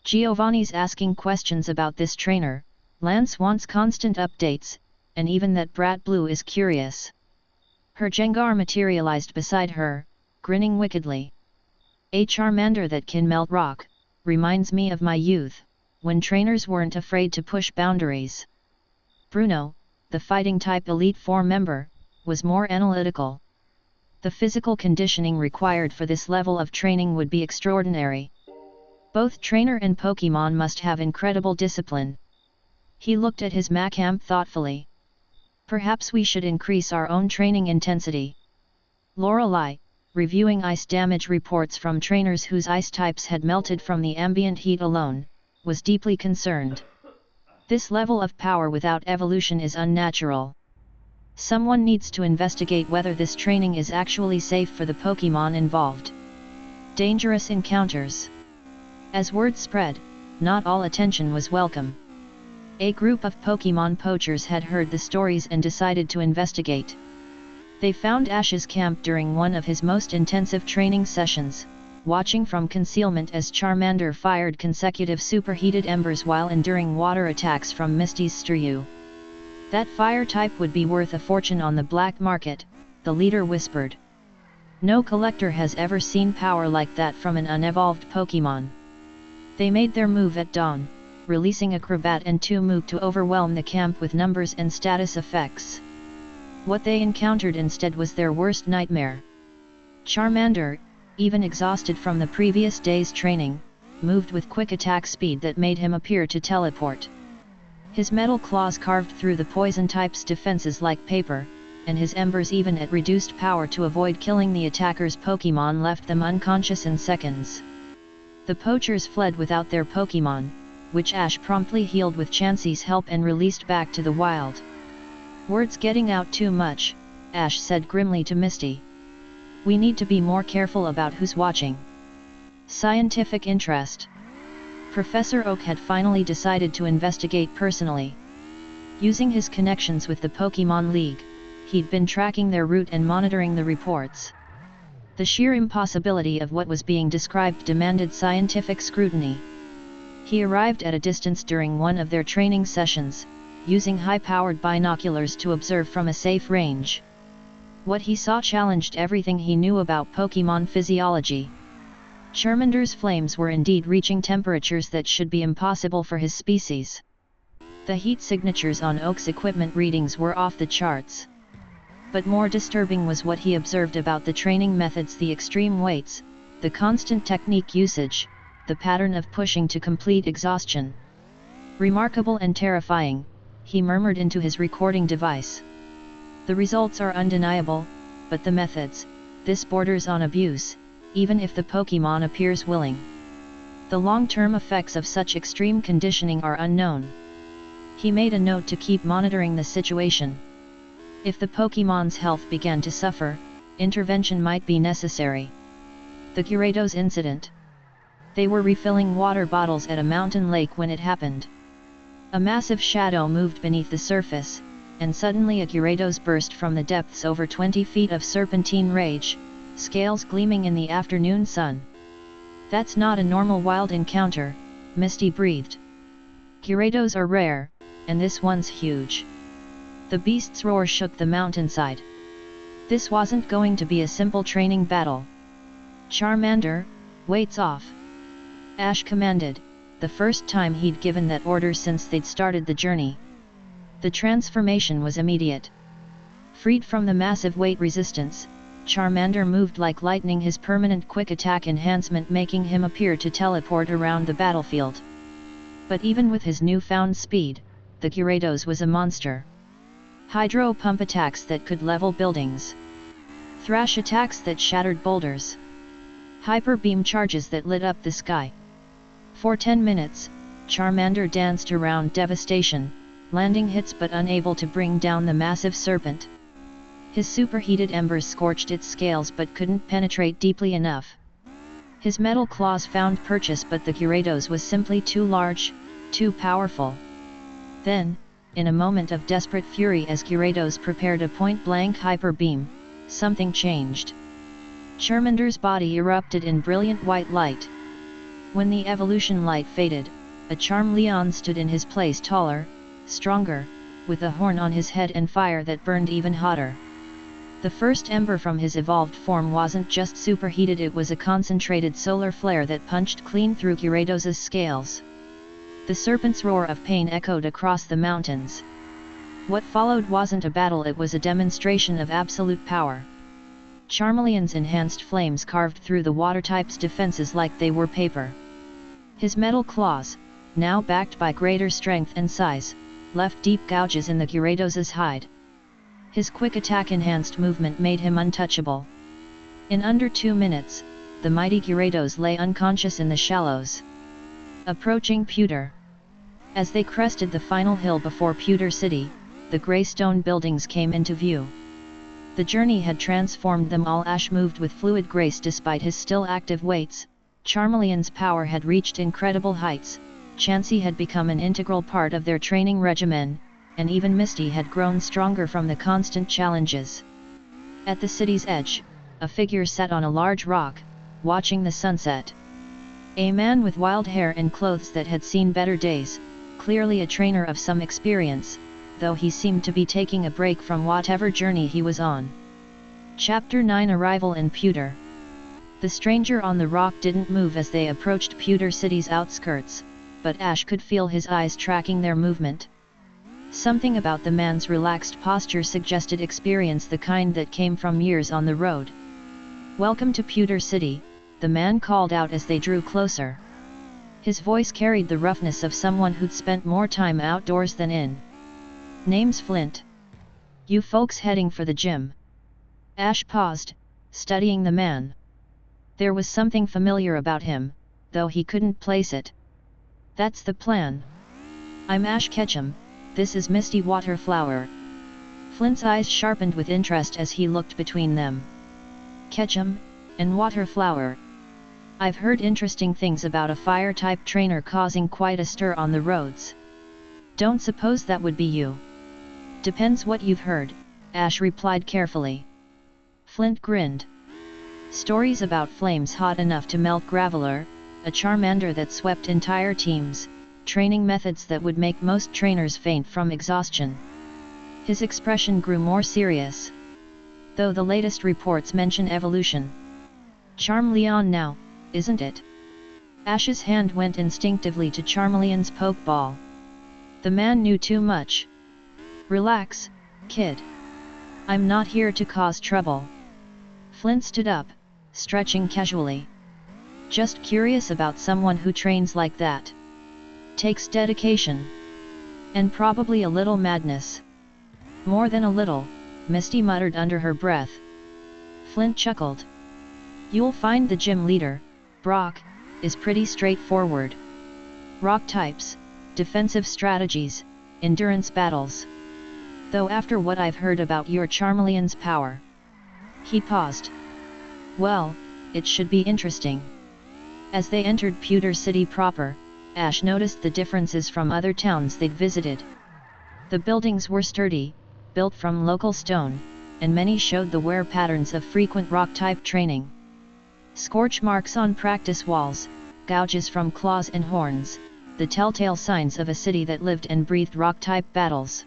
"Giovanni's asking questions about this trainer, Lance wants constant updates, and even that brat Blue is curious." Her Jengar materialized beside her, grinning wickedly. "A Charmander that can melt rock, reminds me of my youth, when trainers weren't afraid to push boundaries." Bruno, the fighting-type Elite Four member, was more analytical. The physical conditioning required for this level of training would be extraordinary. Both trainer and Pokémon must have incredible discipline. He looked at his Macamp thoughtfully. "Perhaps we should increase our own training intensity." Lorelei, reviewing ice damage reports from trainers whose ice types had melted from the ambient heat alone, was deeply concerned. This level of power without evolution is unnatural. Someone needs to investigate whether this training is actually safe for the Pokémon involved. Dangerous encounters. As word spread, not all attention was welcome. A group of Pokémon poachers had heard the stories and decided to investigate. They found Ash's camp during one of his most intensive training sessions, watching from concealment as Charmander fired consecutive superheated embers while enduring water attacks from Misty's Staryu. That fire type would be worth a fortune on the black market, the leader whispered. No collector has ever seen power like that from an unevolved Pokémon. They made their move at dawn, releasing a Crobat and 2 Mook to overwhelm the camp with numbers and status effects. What they encountered instead was their worst nightmare. Charmander, even exhausted from the previous day's training, moved with quick attack speed that made him appear to teleport. His metal claws carved through the poison type's defenses like paper, and his embers even at reduced power to avoid killing the attacker's Pokémon left them unconscious in seconds. The poachers fled without their Pokémon, which Ash promptly healed with Chansey's help and released back to the wild. "Word's getting out too much," Ash said grimly to Misty. "We need to be more careful about who's watching." Scientific interest. Professor Oak had finally decided to investigate personally. Using his connections with the Pokémon League, he'd been tracking their route and monitoring the reports. The sheer impossibility of what was being described demanded scientific scrutiny. He arrived at a distance during one of their training sessions, using high-powered binoculars to observe from a safe range. What he saw challenged everything he knew about Pokémon physiology. Charmander's flames were indeed reaching temperatures that should be impossible for his species. The heat signatures on Oak's equipment readings were off the charts. But more disturbing was what he observed about the training methods: the extreme weights, the constant technique usage, the pattern of pushing to complete exhaustion. "Remarkable and terrifying," he murmured into his recording device. "The results are undeniable, but the methods, this borders on abuse, even if the Pokémon appears willing. The long-term effects of such extreme conditioning are unknown." He made a note to keep monitoring the situation. If the Pokémon's health began to suffer, intervention might be necessary. The Gyarados incident. They were refilling water bottles at a mountain lake when it happened. A massive shadow moved beneath the surface, and suddenly a Gyarados burst from the depths over 20 feet of serpentine rage, scales gleaming in the afternoon sun. "That's not a normal wild encounter," Misty breathed. "Gyarados are rare, and this one's huge." The beast's roar shook the mountainside. This wasn't going to be a simple training battle. "Charmander, weights off," Ash commanded, the first time he'd given that order since they'd started the journey. The transformation was immediate. Freed from the massive weight resistance, Charmander moved like lightning, his permanent quick attack enhancement making him appear to teleport around the battlefield. But even with his newfound speed, the Gyarados was a monster. Hydro pump attacks that could level buildings. Thrash attacks that shattered boulders. Hyper beam charges that lit up the sky. For 10 minutes, Charmander danced around devastation, landing hits but unable to bring down the massive serpent. His superheated embers scorched its scales but couldn't penetrate deeply enough. His metal claws found purchase, but the Gyarados was simply too large, too powerful. Then, in a moment of desperate fury as Gyarados prepared a point-blank hyper beam, something changed. Charmander's body erupted in brilliant white light. When the evolution light faded, a Charmeleon stood in his place, taller, stronger, with a horn on his head and fire that burned even hotter. The first ember from his evolved form wasn't just superheated, it was a concentrated solar flare that punched clean through Gyarados' scales. The serpent's roar of pain echoed across the mountains. What followed wasn't a battle, it was a demonstration of absolute power. Charmeleon's enhanced flames carved through the water type's defenses like they were paper. His metal claws, now backed by greater strength and size, left deep gouges in the Gyarados' hide. His quick attack enhanced movement made him untouchable. In under 2 minutes, the mighty Gyarados lay unconscious in the shallows. Approaching Pewter. As they crested the final hill before Pewter City, the grey stone buildings came into view. The journey had transformed them all. Ash moved with fluid grace despite his still active weights. Charmeleon's power had reached incredible heights, Chansey had become an integral part of their training regimen, and even Misty had grown stronger from the constant challenges. At the city's edge, a figure sat on a large rock, watching the sunset. A man with wild hair and clothes that had seen better days, clearly a trainer of some experience, though he seemed to be taking a break from whatever journey he was on. Chapter 9 Arrival in Pewter. The stranger on the rock didn't move as they approached Pewter City's outskirts, but Ash could feel his eyes tracking their movement. Something about the man's relaxed posture suggested experience, the kind that came from years on the road. "Welcome to Pewter City," the man called out as they drew closer. His voice carried the roughness of someone who'd spent more time outdoors than in. "Name's Flint. You folks heading for the gym?" Ash paused, studying the man. There was something familiar about him, though he couldn't place it. "That's the plan. I'm Ash Ketchum, this is Misty Waterflower." Flint's eyes sharpened with interest as he looked between them. "Ketchum, and Waterflower. I've heard interesting things about a fire-type trainer causing quite a stir on the roads. Don't suppose that would be you?" "Depends what you've heard," Ash replied carefully. Flint grinned. "Stories about flames hot enough to melt Graveler, a Charmander that swept entire teams, training methods that would make most trainers faint from exhaustion." His expression grew more serious. "Though the latest reports mention evolution. Charmeleon now, isn't it?" Ash's hand went instinctively to Charmeleon's pokeball. The man knew too much. "Relax, kid. I'm not here to cause trouble." Flint stood up, stretching casually. "Just curious about someone who trains like that. Takes dedication. And probably a little madness." "More than a little," Misty muttered under her breath. Flint chuckled. "You'll find the gym leader, Brock, is pretty straightforward. Rock types, defensive strategies, endurance battles. Though after what I've heard about your Charmeleon's power..." He paused. "Well, it should be interesting." As they entered Pewter City proper, Ash noticed the differences from other towns they'd visited. The buildings were sturdy, built from local stone, and many showed the wear patterns of frequent rock-type training. Scorch marks on practice walls, gouges from claws and horns, the telltale signs of a city that lived and breathed rock-type battles.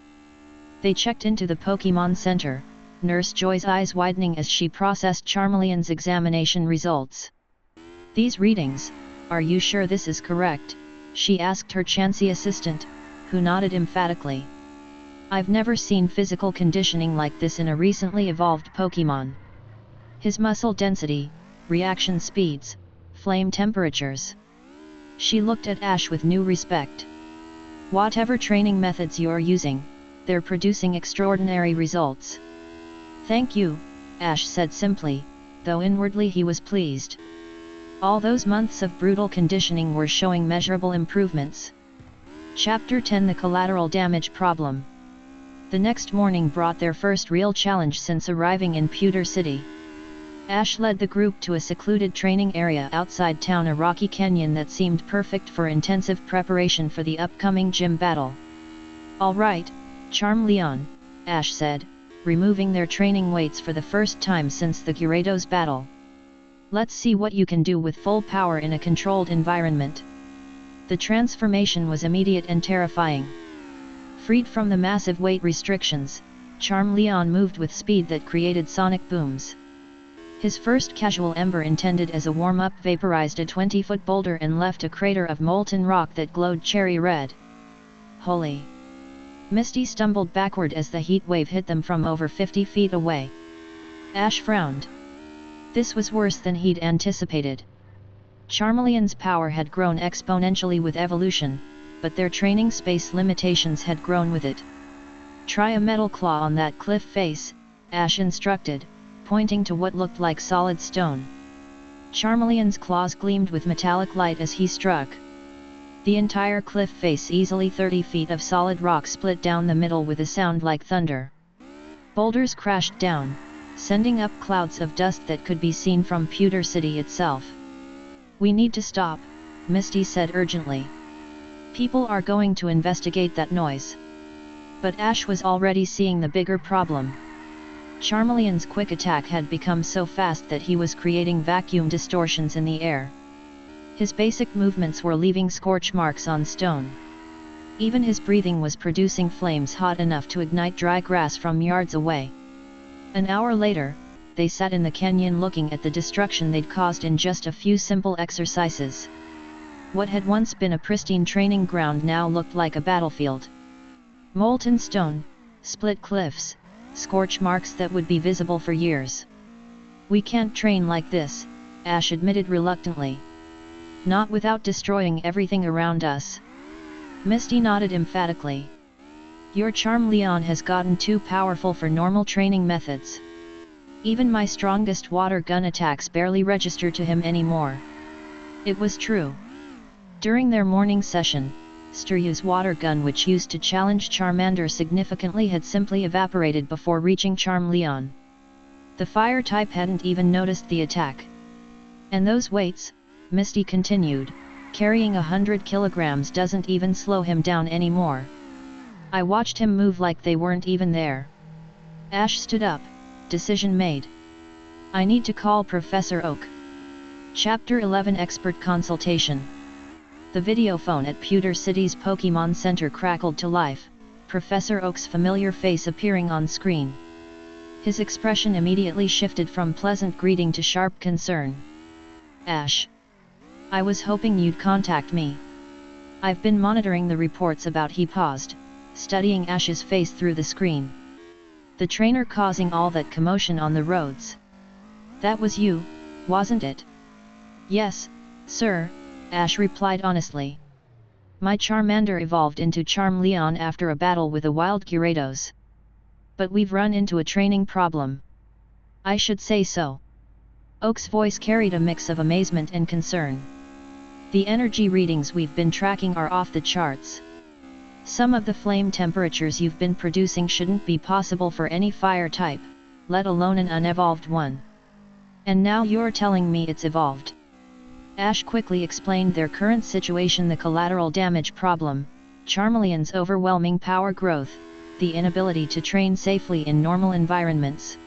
They checked into the Pokémon Center, Nurse Joy's eyes widening as she processed Charmeleon's examination results. "These readings, are you sure this is correct?" she asked her Chansey assistant, who nodded emphatically. "I've never seen physical conditioning like this in a recently evolved Pokémon. His muscle density, reaction speeds, flame temperatures." She looked at Ash with new respect. "Whatever training methods you're using, they're producing extraordinary results." "Thank you," Ash said simply, though inwardly he was pleased. All those months of brutal conditioning were showing measurable improvements. Chapter 10 The Collateral Damage Problem. The next morning brought their first real challenge since arriving in Pewter City. Ash led the group to a secluded training area outside town, a rocky canyon that seemed perfect for intensive preparation for the upcoming gym battle. "All right, Charmeleon," Ash said, removing their training weights for the first time since the Gyarados battle. "Let's see what you can do with full power in a controlled environment." The transformation was immediate and terrifying. Freed from the massive weight restrictions, Charmeleon moved with speed that created sonic booms. His first casual ember intended as a warm-up vaporized a 20-foot boulder and left a crater of molten rock that glowed cherry red. "Holy!" Misty stumbled backward as the heat wave hit them from over 50 feet away. Ash frowned. This was worse than he'd anticipated. Charmeleon's power had grown exponentially with evolution, but their training space limitations had grown with it. "Try a metal claw on that cliff face," Ash instructed, pointing to what looked like solid stone. Charmeleon's claws gleamed with metallic light as he struck. The entire cliff face, easily 30 feet of solid rock, split down the middle with a sound like thunder. Boulders crashed down, sending up clouds of dust that could be seen from Pewter City itself. "We need to stop," Misty said urgently. "People are going to investigate that noise." But Ash was already seeing the bigger problem. Charmeleon's quick attack had become so fast that he was creating vacuum distortions in the air. His basic movements were leaving scorch marks on stone. Even his breathing was producing flames hot enough to ignite dry grass from yards away. An hour later, they sat in the canyon looking at the destruction they'd caused in just a few simple exercises. What had once been a pristine training ground now looked like a battlefield. Molten stone, split cliffs, scorch marks that would be visible for years. "We can't train like this," Ash admitted reluctantly. "Not without destroying everything around us." Misty nodded emphatically. "Your Charmeleon has gotten too powerful for normal training methods. Even my strongest water gun attacks barely register to him anymore." It was true. During their morning session, Sturyu's water gun, which used to challenge Charmander significantly, had simply evaporated before reaching Charmeleon. The fire type hadn't even noticed the attack. "And those weights," Misty continued, "carrying 100 kilograms doesn't even slow him down anymore. I watched him move like they weren't even there." Ash stood up. Decision made. "I need to call Professor Oak." Chapter 11 Expert Consultation. The video phone at Pewter City's Pokemon Center crackled to life, Professor Oak's familiar face appearing on screen. His expression immediately shifted from pleasant greeting to sharp concern. "Ash. I was hoping you'd contact me. I've been monitoring the reports about." He paused, studying Ash's face through the screen. "The trainer causing all that commotion on the roads. That was you, wasn't it?" "Yes, sir," Ash replied honestly. "My Charmander evolved into Charmeleon after a battle with a wild Gyarados. But we've run into a training problem." "I should say so." Oak's voice carried a mix of amazement and concern. "The energy readings we've been tracking are off the charts. Some of the flame temperatures you've been producing shouldn't be possible for any fire type, let alone an unevolved one. And now you're telling me it's evolved." Ash quickly explained their current situation: the collateral damage problem, Charmeleon's overwhelming power growth, the inability to train safely in normal environments.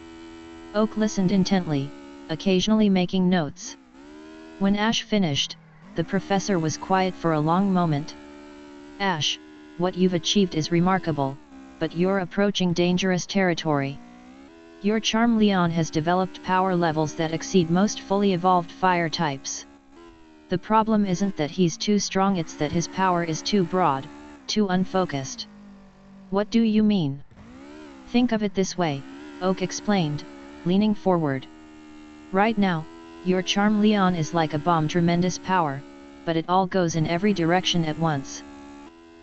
Oak listened intently, occasionally making notes. When Ash finished, the professor was quiet for a long moment. "Ash, what you've achieved is remarkable, but you're approaching dangerous territory. Your Charmeleon has developed power levels that exceed most fully evolved fire types. The problem isn't that he's too strong, it's that his power is too broad, too unfocused." "What do you mean?" "Think of it this way," Oak explained, leaning forward. "Right now, your Charmeleon is like a bomb, tremendous power, but it all goes in every direction at once.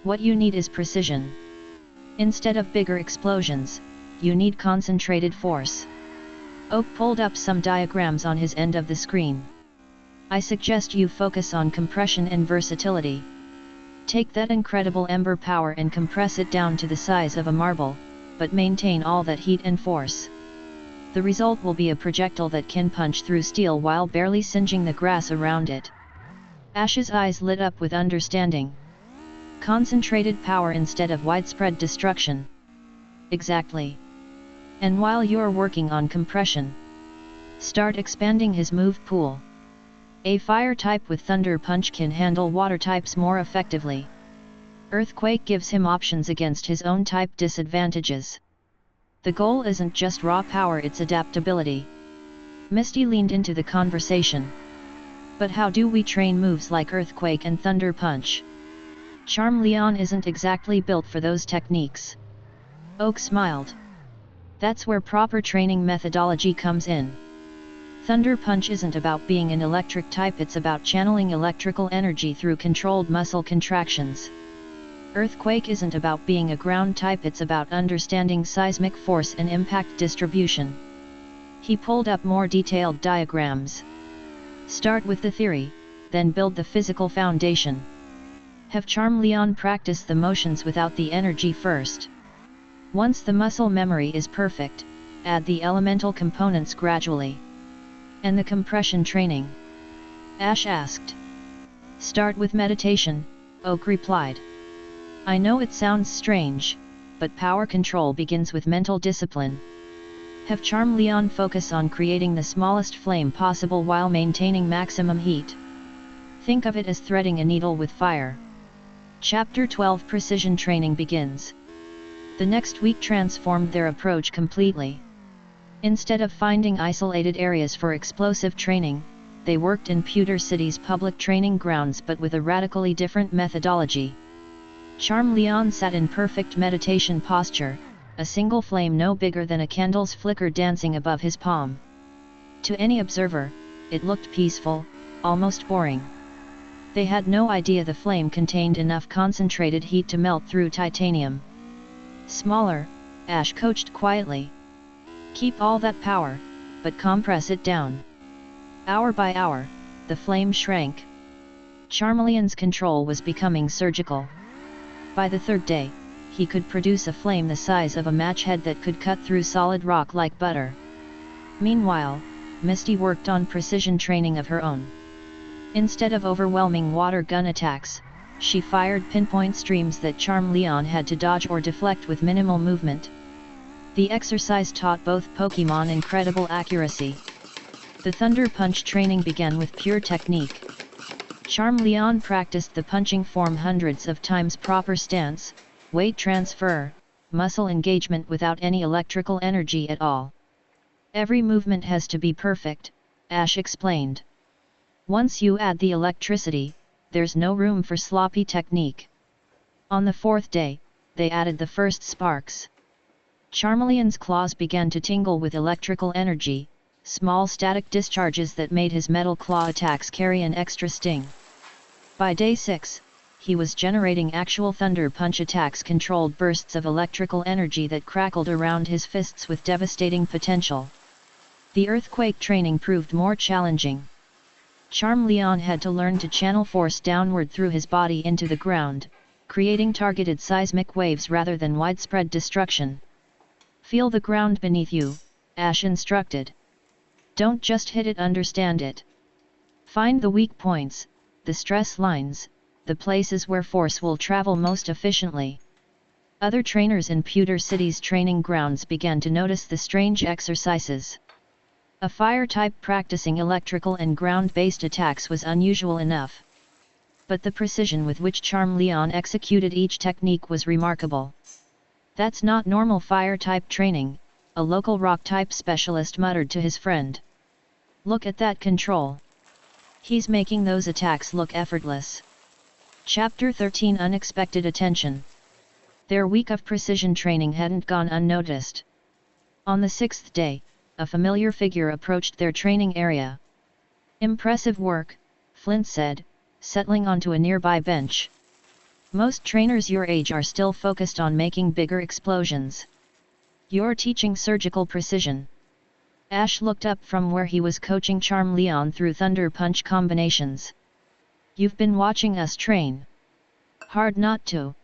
What you need is precision. Instead of bigger explosions, you need concentrated force." Oak pulled up some diagrams on his end of the screen. "I suggest you focus on compression and versatility. Take that incredible ember power and compress it down to the size of a marble, but maintain all that heat and force. The result will be a projectile that can punch through steel while barely singeing the grass around it." Ash's eyes lit up with understanding. "Concentrated power instead of widespread destruction." "Exactly. And while you're working on compression, start expanding his move pool. A fire type with Thunder Punch can handle water types more effectively. Earthquake gives him options against his own type disadvantages. The goal isn't just raw power, it's adaptability." Misty leaned into the conversation. "But how do we train moves like Earthquake and Thunder Punch? Charmeleon isn't exactly built for those techniques." Oak smiled. "That's where proper training methodology comes in. Thunder Punch isn't about being an electric type, it's about channeling electrical energy through controlled muscle contractions. Earthquake isn't about being a ground type, it's about understanding seismic force and impact distribution." He pulled up more detailed diagrams. Start with the theory, then build the physical foundation. Have Charmeleon practice the motions without the energy first. Once the muscle memory is perfect, add the elemental components gradually. And the compression training? Ash asked. Start with meditation, Oak replied. I know it sounds strange, but power control begins with mental discipline. Have Charmeleon focus on creating the smallest flame possible while maintaining maximum heat. Think of it as threading a needle with fire. Chapter 12 Precision Training begins. The next week transformed their approach completely. Instead of finding isolated areas for explosive training, they worked in Pewter City's public training grounds but with a radically different methodology. Charmeleon sat in perfect meditation posture, a single flame no bigger than a candle's flicker dancing above his palm. To any observer, it looked peaceful, almost boring. They had no idea the flame contained enough concentrated heat to melt through titanium. Smaller, Ash coached quietly. Keep all that power, but compress it down. Hour by hour, the flame shrank. Charmeleon's control was becoming surgical. By the third day, he could produce a flame the size of a match head that could cut through solid rock like butter. Meanwhile, Misty worked on precision training of her own. Instead of overwhelming water gun attacks, she fired pinpoint streams that Charmeleon had to dodge or deflect with minimal movement. The exercise taught both Pokémon incredible accuracy. The Thunder Punch training began with pure technique. Charmeleon practiced the punching form hundreds of times, proper stance, weight transfer, muscle engagement without any electrical energy at all. Every movement has to be perfect, Ash explained. Once you add the electricity, there's no room for sloppy technique. On the fourth day, they added the first sparks. Charmeleon's claws began to tingle with electrical energy, small static discharges that made his metal claw attacks carry an extra sting. By day 6, he was generating actual Thunder Punch attacks, controlled bursts of electrical energy that crackled around his fists with devastating potential. The earthquake training proved more challenging. Charmeleon had to learn to channel force downward through his body into the ground, creating targeted seismic waves rather than widespread destruction. Feel the ground beneath you, Ash instructed. Don't just hit it, understand it. Find the weak points, the stress lines, the places where force will travel most efficiently. Other trainers in Pewter City's training grounds began to notice the strange exercises. A fire type practicing electrical and ground-based attacks was unusual enough. But the precision with which Charmeleon executed each technique was remarkable. That's not normal fire type training, a local rock type specialist muttered to his friend. Look at that control. He's making those attacks look effortless. Chapter 13 Unexpected Attention. Their week of precision training hadn't gone unnoticed. On the 6th day, a familiar figure approached their training area. Impressive work, Flint said, settling onto a nearby bench. Most trainers your age are still focused on making bigger explosions. You're teaching surgical precision. Ash looked up from where he was coaching Charmeleon through Thunder Punch combinations. You've been watching us train. Hard not to.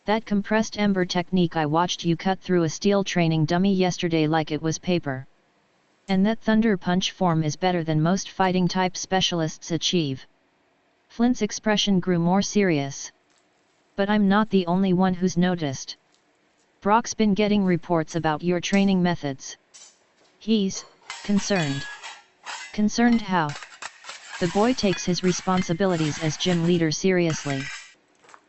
That compressed ember technique I watched you cut through a steel training dummy yesterday like it was paper. And that Thunder Punch form is better than most fighting type specialists achieve. Flint's expression grew more serious. But I'm not the only one who's noticed. Brock's been getting reports about your training methods. He's concerned. Concerned how? The boy takes his responsibilities as gym leader seriously.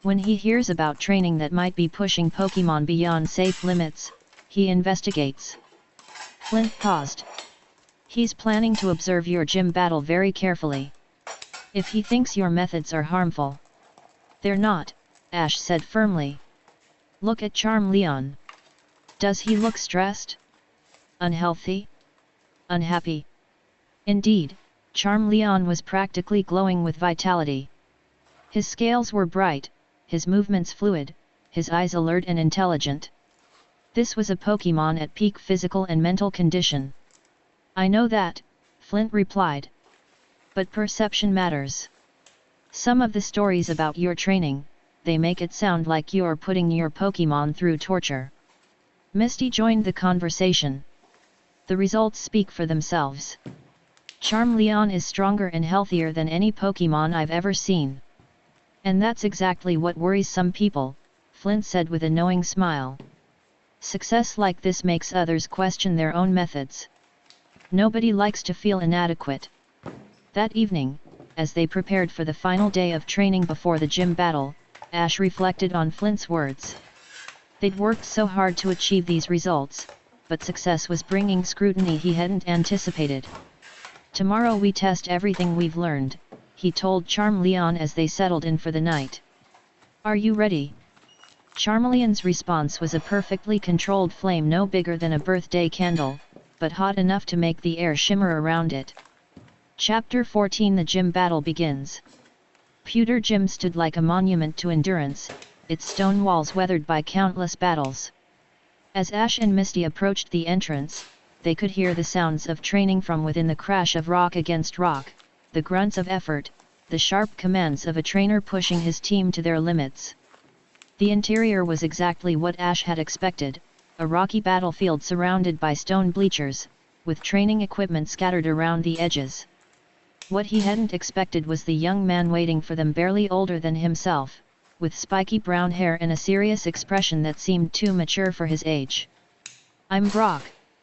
When he hears about training that might be pushing Pokémon beyond safe limits, he investigates. Flint paused. He's planning to observe your gym battle very carefully. If he thinks your methods are harmful. They're not, Ash said firmly. Look at Charmeleon. Does he look stressed? Unhealthy? Unhappy? Indeed, Charmeleon was practically glowing with vitality. His scales were bright, his movements fluid, his eyes alert and intelligent. This was a Pokémon at peak physical and mental condition. I know that, Flint replied. But perception matters. Some of the stories about your training, they make it sound like you're putting your Pokemon through torture. Misty joined the conversation. The results speak for themselves. Charmeleon is stronger and healthier than any Pokemon I've ever seen. And that's exactly what worries some people, Flint said with a knowing smile. Success like this makes others question their own methods. Nobody likes to feel inadequate. That evening, as they prepared for the final day of training before the gym battle, Ash reflected on Flint's words. They'd worked so hard to achieve these results, but success was bringing scrutiny he hadn't anticipated. Tomorrow we test everything we've learned, he told Charmeleon as they settled in for the night. Are you ready? Charmeleon's response was a perfectly controlled flame no bigger than a birthday candle, but hot enough to make the air shimmer around it. Chapter 14 The gym battle begins. Pewter Gym stood like a monument to endurance, its stone walls weathered by countless battles. As Ash and Misty approached the entrance, they could hear the sounds of training from within, the crash of rock against rock, the grunts of effort, the sharp commands of a trainer pushing his team to their limits. The interior was exactly what Ash had expected, a rocky battlefield surrounded by stone bleachers, with training equipment scattered around the edges. What he hadn't expected was the young man waiting for them, barely older than himself, with spiky brown hair and a serious expression that seemed too mature for his age. I'm Brock,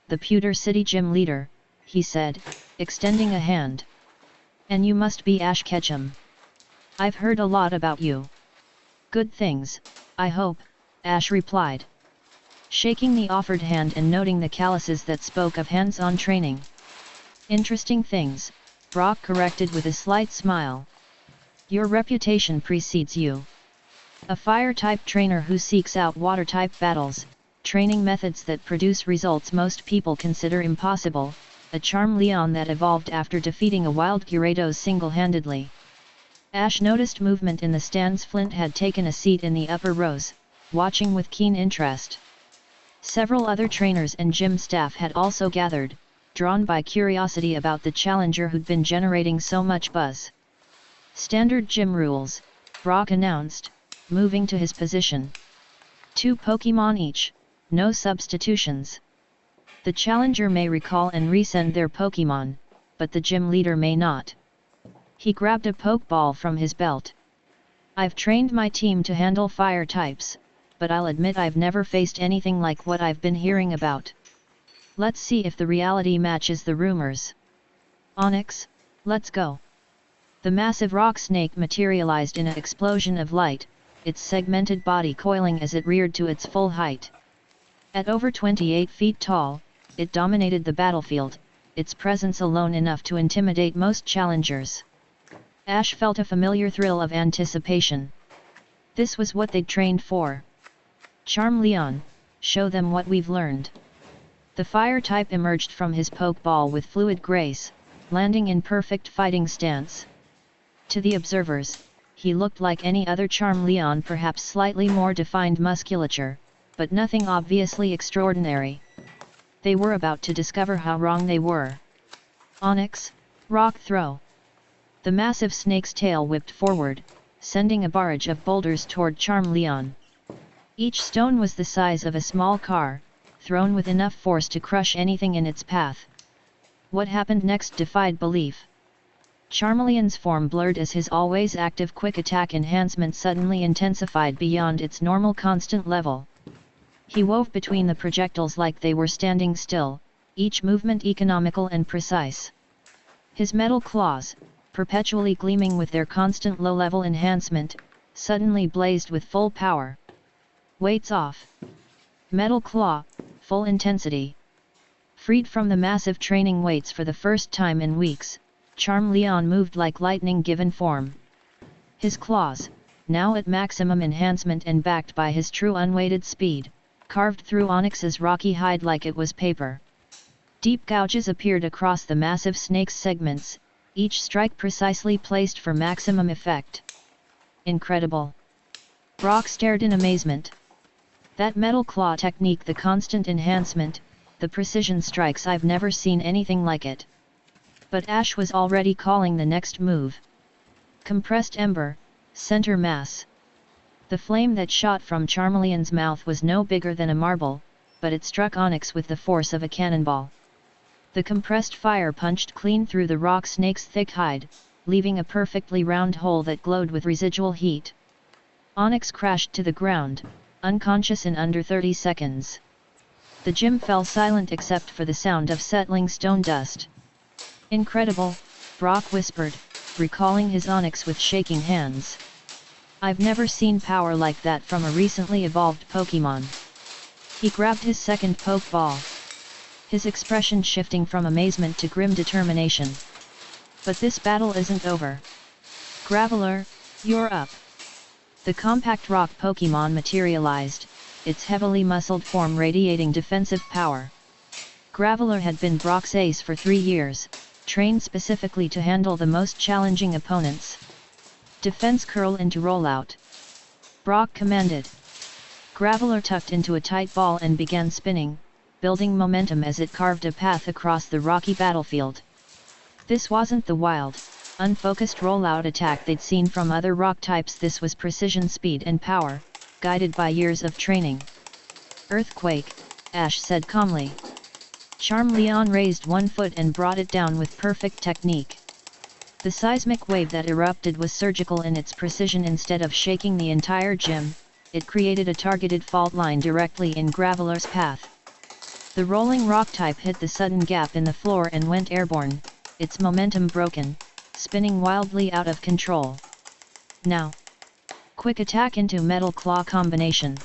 the Pewter City gym leader, he said, extending a hand. And you must be Ash Ketchum. I've heard a lot about you. Good things, I hope, Ash replied, shaking the offered hand and noting the calluses that spoke of hands-on training. Interesting things, Brock corrected with a slight smile. Your reputation precedes you. A fire-type trainer who seeks out water-type battles, training methods that produce results most people consider impossible, a Charmeleon that evolved after defeating a wild Gyarados single-handedly. Ash noticed movement in the stands. Flint had taken a seat in the upper rows, watching with keen interest. Several other trainers and gym staff had also gathered, drawn by curiosity about the challenger who'd been generating so much buzz. Standard gym rules, Brock announced, moving to his position. 2 Pokemon each, no substitutions. The challenger may recall and resend their Pokemon, but the gym leader may not. He grabbed a Pokeball from his belt. I've trained my team to handle fire types, but I'll admit I've never faced anything like what I've been hearing about. Let's see if the reality matches the rumors. Onyx, let's go. The massive rock snake materialized in an explosion of light, its segmented body coiling as it reared to its full height. At over 28 feet tall, it dominated the battlefield, its presence alone enough to intimidate most challengers. Ash felt a familiar thrill of anticipation. This was what they'd trained for. Charmeleon, show them what we've learned. The fire type emerged from his Pokeball with fluid grace, landing in perfect fighting stance. To the observers, he looked like any other Charmeleon, perhaps slightly more defined musculature, but nothing obviously extraordinary. They were about to discover how wrong they were. Onyx, rock throw. The massive snake's tail whipped forward, sending a barrage of boulders toward Charmeleon. Each stone was the size of a small car, thrown with enough force to crush anything in its path. What happened next defied belief. Charmeleon's form blurred as his always active quick attack enhancement suddenly intensified beyond its normal constant level. He wove between the projectiles like they were standing still, each movement economical and precise. His metal claws, perpetually gleaming with their constant low-level enhancement, suddenly blazed with full power. Weights off. Metal claw, full intensity. Freed from the massive training weights for the first time in weeks, Charmeleon moved like lightning given form. His claws, now at maximum enhancement and backed by his true unweighted speed, carved through Onyx's rocky hide like it was paper. Deep gouges appeared across the massive snake's segments, each strike precisely placed for maximum effect. Incredible! Brock stared in amazement. That metal claw technique, the constant enhancement, the precision strikes, I've never seen anything like it. But Ash was already calling the next move. Compressed Ember, Center Mass. The flame that shot from Charmeleon's mouth was no bigger than a marble, but it struck Onyx with the force of a cannonball. The compressed fire punched clean through the rock snake's thick hide, leaving a perfectly round hole that glowed with residual heat. Onyx crashed to the ground, unconscious in under 30 seconds. The gym fell silent except for the sound of settling stone dust. "Incredible," Brock whispered, recalling his Onyx with shaking hands. "I've never seen power like that from a recently evolved Pokémon." He grabbed his second Pokeball, his expression shifting from amazement to grim determination. "But this battle isn't over. Graveler, you're up." The compact rock Pokémon materialized, its heavily muscled form radiating defensive power. Graveler had been Brock's ace for 3 years, trained specifically to handle the most challenging opponents. "Defense curl into rollout," Brock commanded. Graveler tucked into a tight ball and began spinning, building momentum as it carved a path across the rocky battlefield. This wasn't the wild, unfocused rollout attack they'd seen from other rock types. This was precision, speed and power, guided by years of training. "Earthquake," Ash said calmly. Charmeleon raised one foot and brought it down with perfect technique. The seismic wave that erupted was surgical in its precision. Instead of shaking the entire gym, it created a targeted fault line directly in Graveler's path. The rolling rock type hit the sudden gap in the floor and went airborne, its momentum broken, spinning wildly out of control. "Now! Quick attack into Metal Claw combination."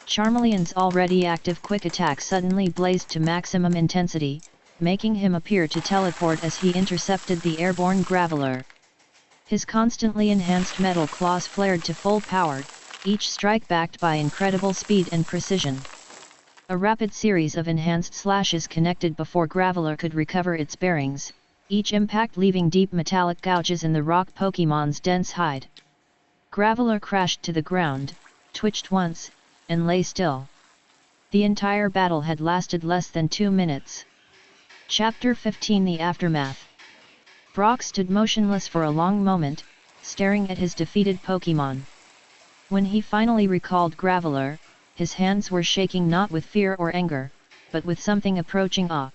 Charmeleon's already active quick attack suddenly blazed to maximum intensity, making him appear to teleport as he intercepted the airborne Graveler. His constantly enhanced Metal Claws flared to full power, each strike backed by incredible speed and precision. A rapid series of enhanced slashes connected before Graveler could recover its bearings, each impact leaving deep metallic gouges in the rock Pokémon's dense hide. Graveler crashed to the ground, twitched once, and lay still. The entire battle had lasted less than 2 minutes. Chapter 15: The Aftermath. Brock stood motionless for a long moment, staring at his defeated Pokémon. When he finally recalled Graveler, his hands were shaking not with fear or anger, but with something approaching awe.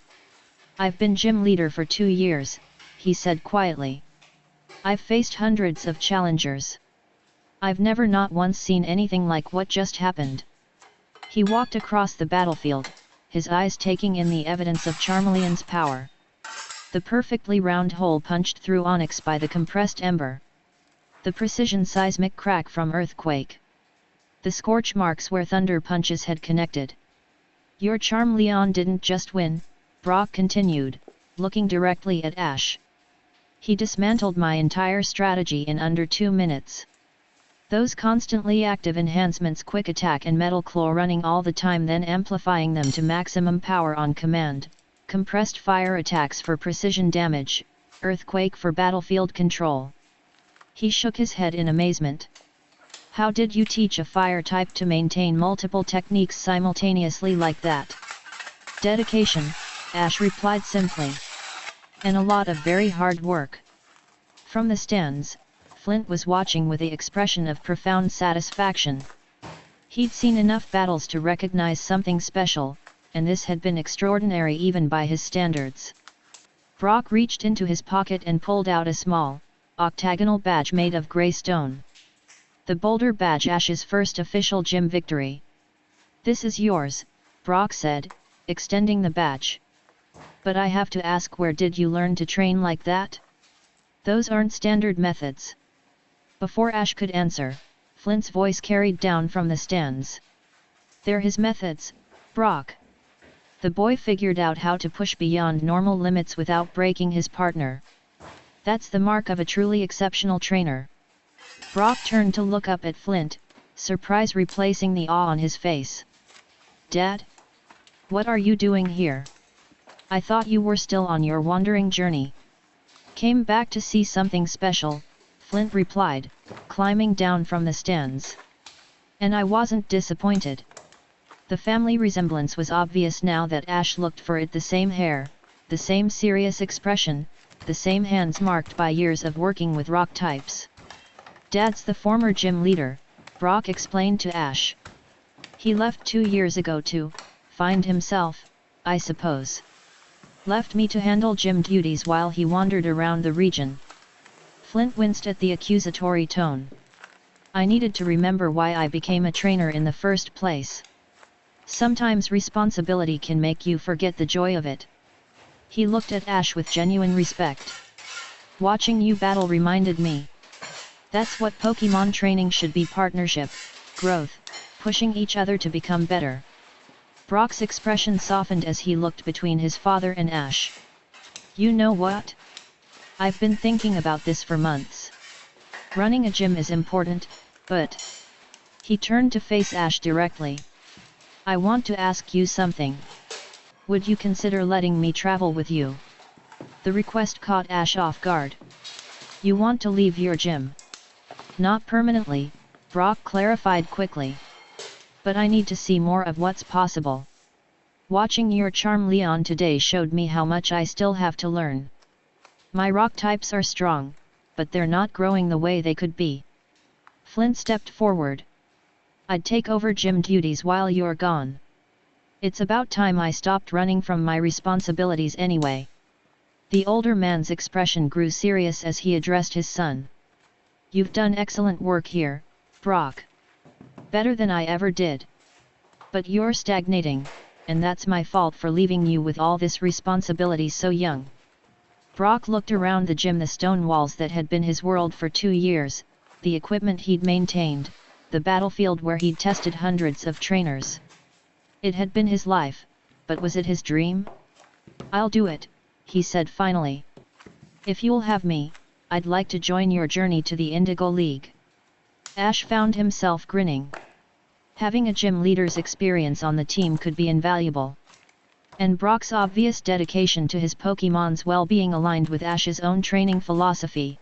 "I've been gym leader for 2 years, he said quietly. "I've faced hundreds of challengers. I've never not once seen anything like what just happened." He walked across the battlefield, his eyes taking in the evidence of Charmeleon's power. The perfectly round hole punched through Onyx by the compressed ember. The precision seismic crack from Earthquake. The scorch marks where thunder punches had connected. "Your Charmeleon didn't just win," Brock continued, looking directly at Ash. "He dismantled my entire strategy in under 2 minutes. Those constantly active enhancements, quick attack and Metal Claw running all the time, then amplifying them to maximum power on command, compressed fire attacks for precision damage, Earthquake for battlefield control." He shook his head in amazement. "How did you teach a fire type to maintain multiple techniques simultaneously like that?" "Dedication," Ash replied simply. "And a lot of very hard work." From the stands, Flint was watching with the expression of profound satisfaction. He'd seen enough battles to recognize something special, and this had been extraordinary even by his standards. Brock reached into his pocket and pulled out a small, octagonal badge made of grey stone. "The Boulder Badge, Ash's first official gym victory." "This is yours," Brock said, extending the badge. "But I have to ask, where did you learn to train like that? Those aren't standard methods." Before Ash could answer, Flint's voice carried down from the stands. "They're his methods, Brock." The boy figured out how to push beyond normal limits without breaking his partner. "That's the mark of a truly exceptional trainer." Brock turned to look up at Flint, surprise replacing the awe on his face. "Dad? What are you doing here? I thought you were still on your wandering journey." "Came back to see something special," Flint replied, climbing down from the stands. "And I wasn't disappointed. The family resemblance was obvious now that Ash looked for it. The same hair, the same serious expression, the same hands marked by years of working with rock types. Dad's the former gym leader, Brock explained to Ash. He left 2 years ago to find himself, I suppose. Left me to handle gym duties while he wandered around the region. Flint winced at the accusatory tone. I needed to remember why I became a trainer in the first place. Sometimes responsibility can make you forget the joy of it. He looked at Ash with genuine respect. Watching you battle reminded me. That's what Pokemon training should be: partnership, growth, pushing each other to become better. Brock's expression softened as he looked between his father and Ash. You know what? I've been thinking about this for months. Running a gym is important, but... He turned to face Ash directly. I want to ask you something. Would you consider letting me travel with you? The request caught Ash off guard. You want to leave your gym? Not permanently, Brock clarified quickly. But I need to see more of what's possible. Watching your Charmeleon today showed me how much I still have to learn. My rock types are strong, but they're not growing the way they could be. Flint stepped forward. I'd take over gym duties while you're gone. It's about time I stopped running from my responsibilities anyway. The older man's expression grew serious as he addressed his son. You've done excellent work here, Brock. Better than I ever did. But you're stagnating, and that's my fault for leaving you with all this responsibility so young. Brock looked around the gym, the stone walls that had been his world for 2 years, the equipment he'd maintained, the battlefield where he'd tested hundreds of trainers. It had been his life, but was it his dream? I'll do it, he said finally. If you'll have me, I'd like to join your journey to the Indigo League. Ash found himself grinning. Having a gym leader's experience on the team could be invaluable. And Brock's obvious dedication to his Pokemon's well-being aligned with Ash's own training philosophy.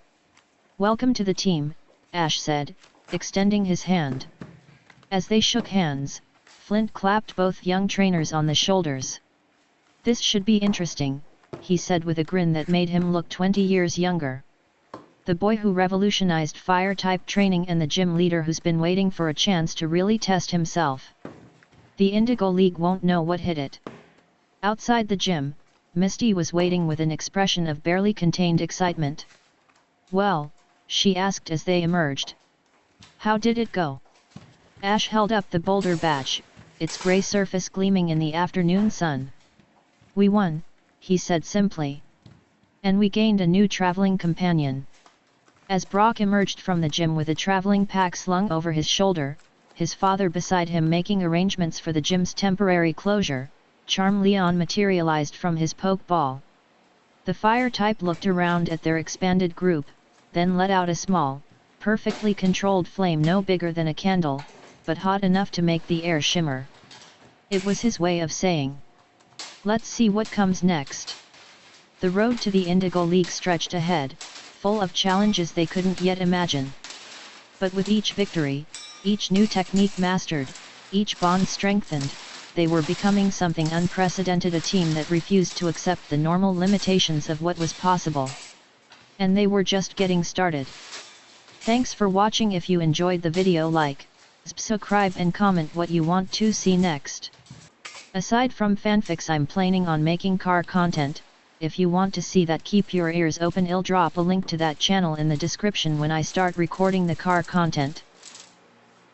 Welcome to the team, Ash said, extending his hand. As they shook hands, Flint clapped both young trainers on the shoulders. This should be interesting, he said with a grin that made him look 20 years younger. The boy who revolutionized fire-type training and the gym leader who's been waiting for a chance to really test himself. The Indigo League won't know what hit it. Outside the gym, Misty was waiting with an expression of barely contained excitement. Well, she asked as they emerged. How did it go? Ash held up the boulder badge, its gray surface gleaming in the afternoon sun. We won, he said simply. And we gained a new traveling companion. As Brock emerged from the gym with a traveling pack slung over his shoulder, his father beside him making arrangements for the gym's temporary closure, Charmeleon materialized from his Pokeball. The fire type looked around at their expanded group, then let out a small, perfectly controlled flame no bigger than a candle, but hot enough to make the air shimmer. It was his way of saying, let's see what comes next. The road to the Indigo League stretched ahead, full of challenges they couldn't yet imagine. But with each victory, each new technique mastered, each bond strengthened, they were becoming something unprecedented, a team that refused to accept the normal limitations of what was possible. And they were just getting started. Thanks for watching. If you enjoyed the video, like, subscribe and comment what you want to see next. Aside from fanfics, I'm planning on making car content. If you want to see that, keep your ears open. I'll drop a link to that channel in the description when I start recording the car content.